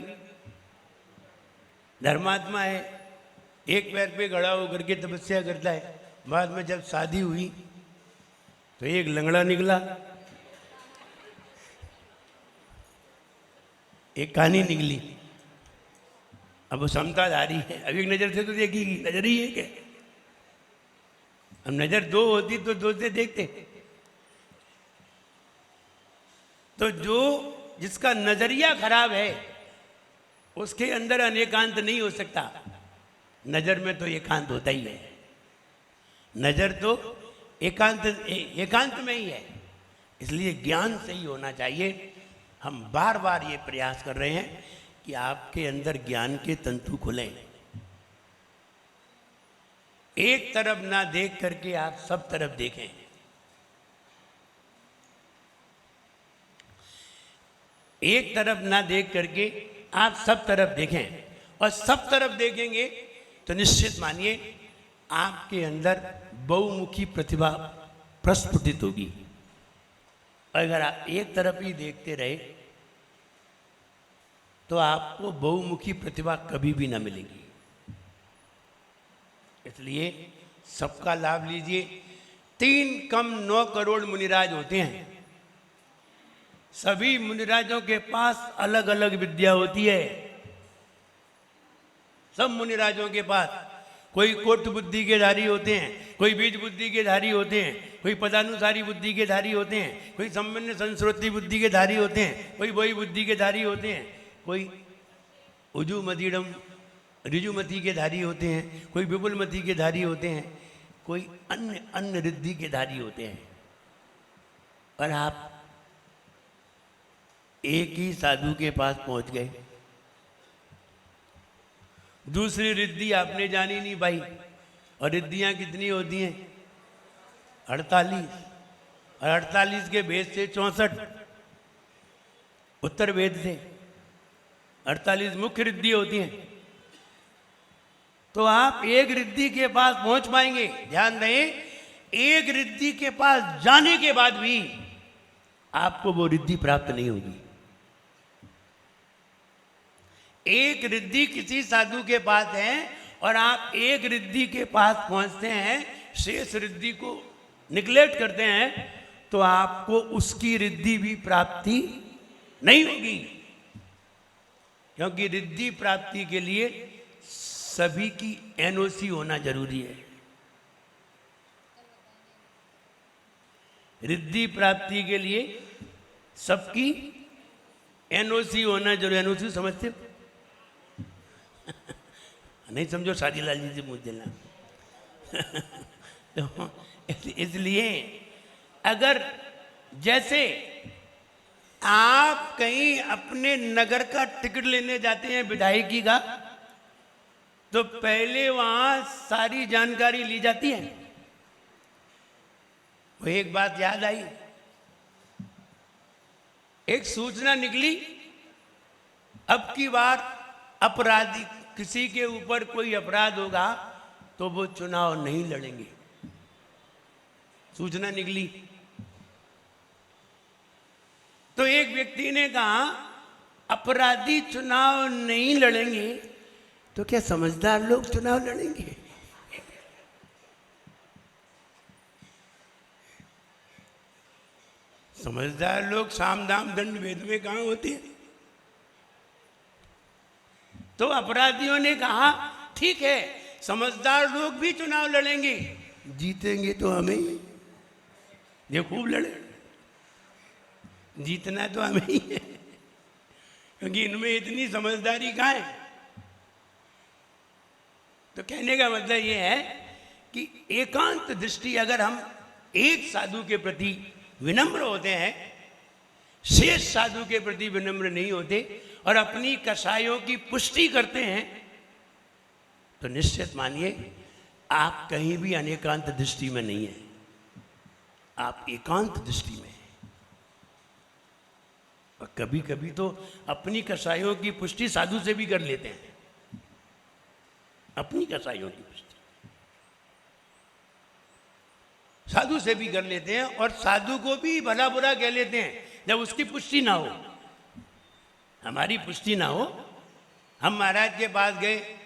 धर्मात्मा है, एक पैर पे खड़ा होकर के तपस्या करता है। बाद में जब शादी हुई तो एक लंगड़ा निकला, एक कहानी निकली। अब वो समताधारी है, अब एक नजर से तो देखेगी, नजर ही है क्या? अब नजर दो होती तो दो से देखते। तो जो जिसका नजरिया खराब है उसके अंदर अनेकांत नहीं हो सकता। नजर में तो एकांत होता ही है, नजर तो एकांत में ही है। इसलिए ज्ञान से ही होना चाहिए। हम बार बार ये प्रयास कर रहे हैं कि आपके अंदर ज्ञान के तंतु खुलें। एक तरफ ना देख करके आप सब तरफ देखें। एक तरफ ना देख करके आप सब तरफ देखें, और सब तरफ देखेंगे तो निश्चित मानिए आपके अंदर बहुमुखी प्रतिभा प्रस्फुटित होगी। अगर आप एक तरफ ही देखते रहे तो आपको बहुमुखी प्रतिभा कभी भी ना मिलेगी। इसलिए सबका लाभ लीजिए। 3 कम 9 करोड़ मुनिराज होते हैं। सभी मुनिराजों के पास अलग अलग विद्या होती है। सब मुनिराजों के पास कोई कोट बुद्धि के धारी होते हैं, कोई बीज बुद्धि के धारी होते हैं, कोई पदानुसारी बुद्धि के धारी होते हैं, कोई संपन्न संस्कृति बुद्धि के धारी होते हैं, कोई वही बुद्धि के धारी होते हैं, कोई उजू मदीडम रिजुमति के धारी होते हैं, कोई विपुलमति के धारी होते हैं, कोई अन्य अन्य रिद्धि के धारी होते हैं। और आप एक ही साधु के पास पहुंच गए, दूसरी रिद्धि आपने जानी नहीं भाई। और रिद्धियां कितनी होती हैं? 48। और 48 के भेद से 64 उत्तर वेद से 48 मुख्य रिद्धि होती हैं। तो आप एक रिद्धि के पास पहुंच पाएंगे। ध्यान रहे, एक रिद्धि के पास जाने के बाद भी आपको वो रिद्धि प्राप्त नहीं होगी। एक रिद्धि किसी साधु के पास है और आप एक रिद्धि के पास पहुंचते हैं, शेष रिद्धि को निग्लेक्ट करते हैं, तो आपको उसकी रिद्धि भी प्राप्ति नहीं होगी। क्योंकि रिद्धि प्राप्ति के लिए सभी की एनओसी होना जरूरी है। रिद्धि प्राप्ति के लिए सबकी एनओसी होना जरूरी। एनओसी समझते हो? नहीं समझो शादीलाल जी से पूछ देना। तो इसलिए अगर जैसे आप कहीं अपने नगर का टिकट लेने जाते हैं विधायकी का, तो पहले वहां सारी जानकारी ली जाती है। वो एक बात याद आई, एक सूचना निकली, अब की बार अपराधी किसी के ऊपर कोई अपराध होगा तो वो चुनाव नहीं लड़ेंगे। सूचना निकली तो एक व्यक्ति ने कहा अपराधी चुनाव नहीं लड़ेंगे तो क्या समझदार लोग चुनाव लड़ेंगे? समझदार लोग साम दाम दंड भेद में कहां होते हैं? तो अपराधियों ने कहा ठीक है, समझदार लोग भी चुनाव लड़ेंगे, जीतेंगे तो हमें ही। ये खूब लड़े, जीतना तो हमें ही है, क्योंकि इनमें इतनी समझदारी कहाँ है। तो कहने का मतलब ये है कि एकांत दृष्टि अगर हम एक साधु के प्रति विनम्र होते हैं, शेष साधु के प्रति विनम्र नहीं होते और अपनी कसायों की पुष्टि करते हैं, तो निश्चित मानिए आप कहीं भी अनेकांत दृष्टि में नहीं है, आप एकांत दृष्टि में हैं। और कभी कभी तो अपनी कसायों की पुष्टि साधु से भी कर लेते हैं, अपनी कसाईयों की पुष्टि साधु से भी कर लेते हैं और साधु को भी भला बुरा कह लेते हैं जब उसकी पुष्टि ना हो, हमारी पुष्टि ना हो। हम महाराज के पास गए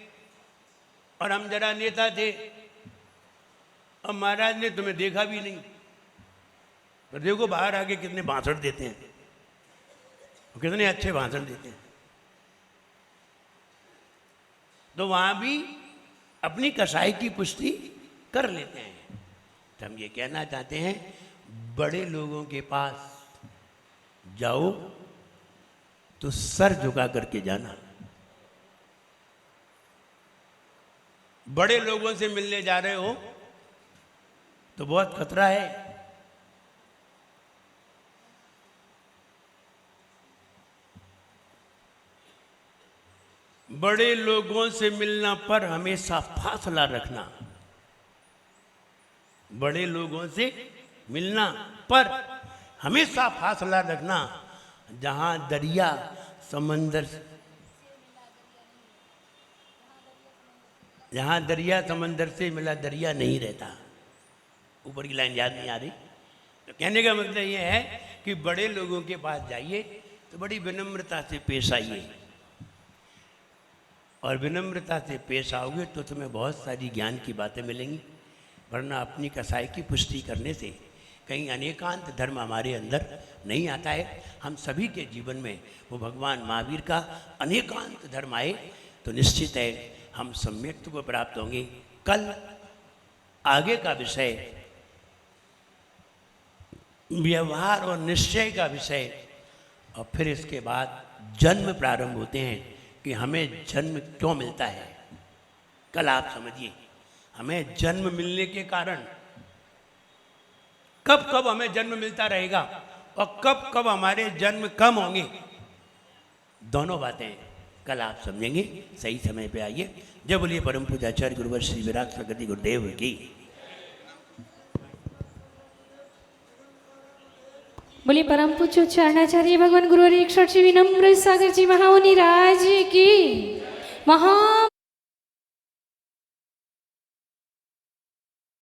और हम जरा नेता थे और महाराज ने तुम्हें देखा भी नहीं, पर देखो बाहर आके कितने भाषण देते हैं, कितने अच्छे भाषण देते हैं। तो वहां भी अपनी कसाई की पुष्टि कर लेते हैं। तो हम ये कहना चाहते हैं, बड़े लोगों के पास जाओ तो सर झुका करके जाना। बड़े लोगों से मिलने जा रहे हो तो बहुत खतरा है। बड़े लोगों से मिलना पर हमेशा फासला रखना। बड़े लोगों से मिलना पर हमेशा फासला रखना। जहां दरिया समंदर जहाँ दरिया समंदर से मिला दरिया नहीं रहता। ऊपर की लाइन याद नहीं आ रही। तो कहने का मतलब ये है कि बड़े लोगों के पास जाइए तो बड़ी विनम्रता से पेश आइए, और विनम्रता से पेश आओगे तो तुम्हें बहुत सारी ज्ञान की बातें मिलेंगी। वरना अपनी कसाई की पुष्टि करने से कहीं अनेकांत धर्म हमारे अंदर नहीं आता है। हम सभी के जीवन में वो भगवान महावीर का अनेकांत धर्म आए तो निश्चित है हम सम्यक्त्व को प्राप्त होंगे। कल आगे का विषय व्यवहार और निश्चय का विषय, और फिर इसके बाद जन्म प्रारंभ होते हैं कि हमें जन्म क्यों मिलता है। कल आप समझिए हमें जन्म मिलने के कारण कब कब हमें जन्म मिलता रहेगा और कब कब हमारे जन्म कम होंगे, दोनों बातें कल आप समझेंगे। सही समय पे आइए। जय बोलिए परम पूज्याचार्य गुरुवर श्री विराट प्रगति गुरुदेव की। बोलिए परम पूज्य उच्चारणाचार्य भगवान गुरु षट श्री विनम्र सागर जी महामुनि राज की। महान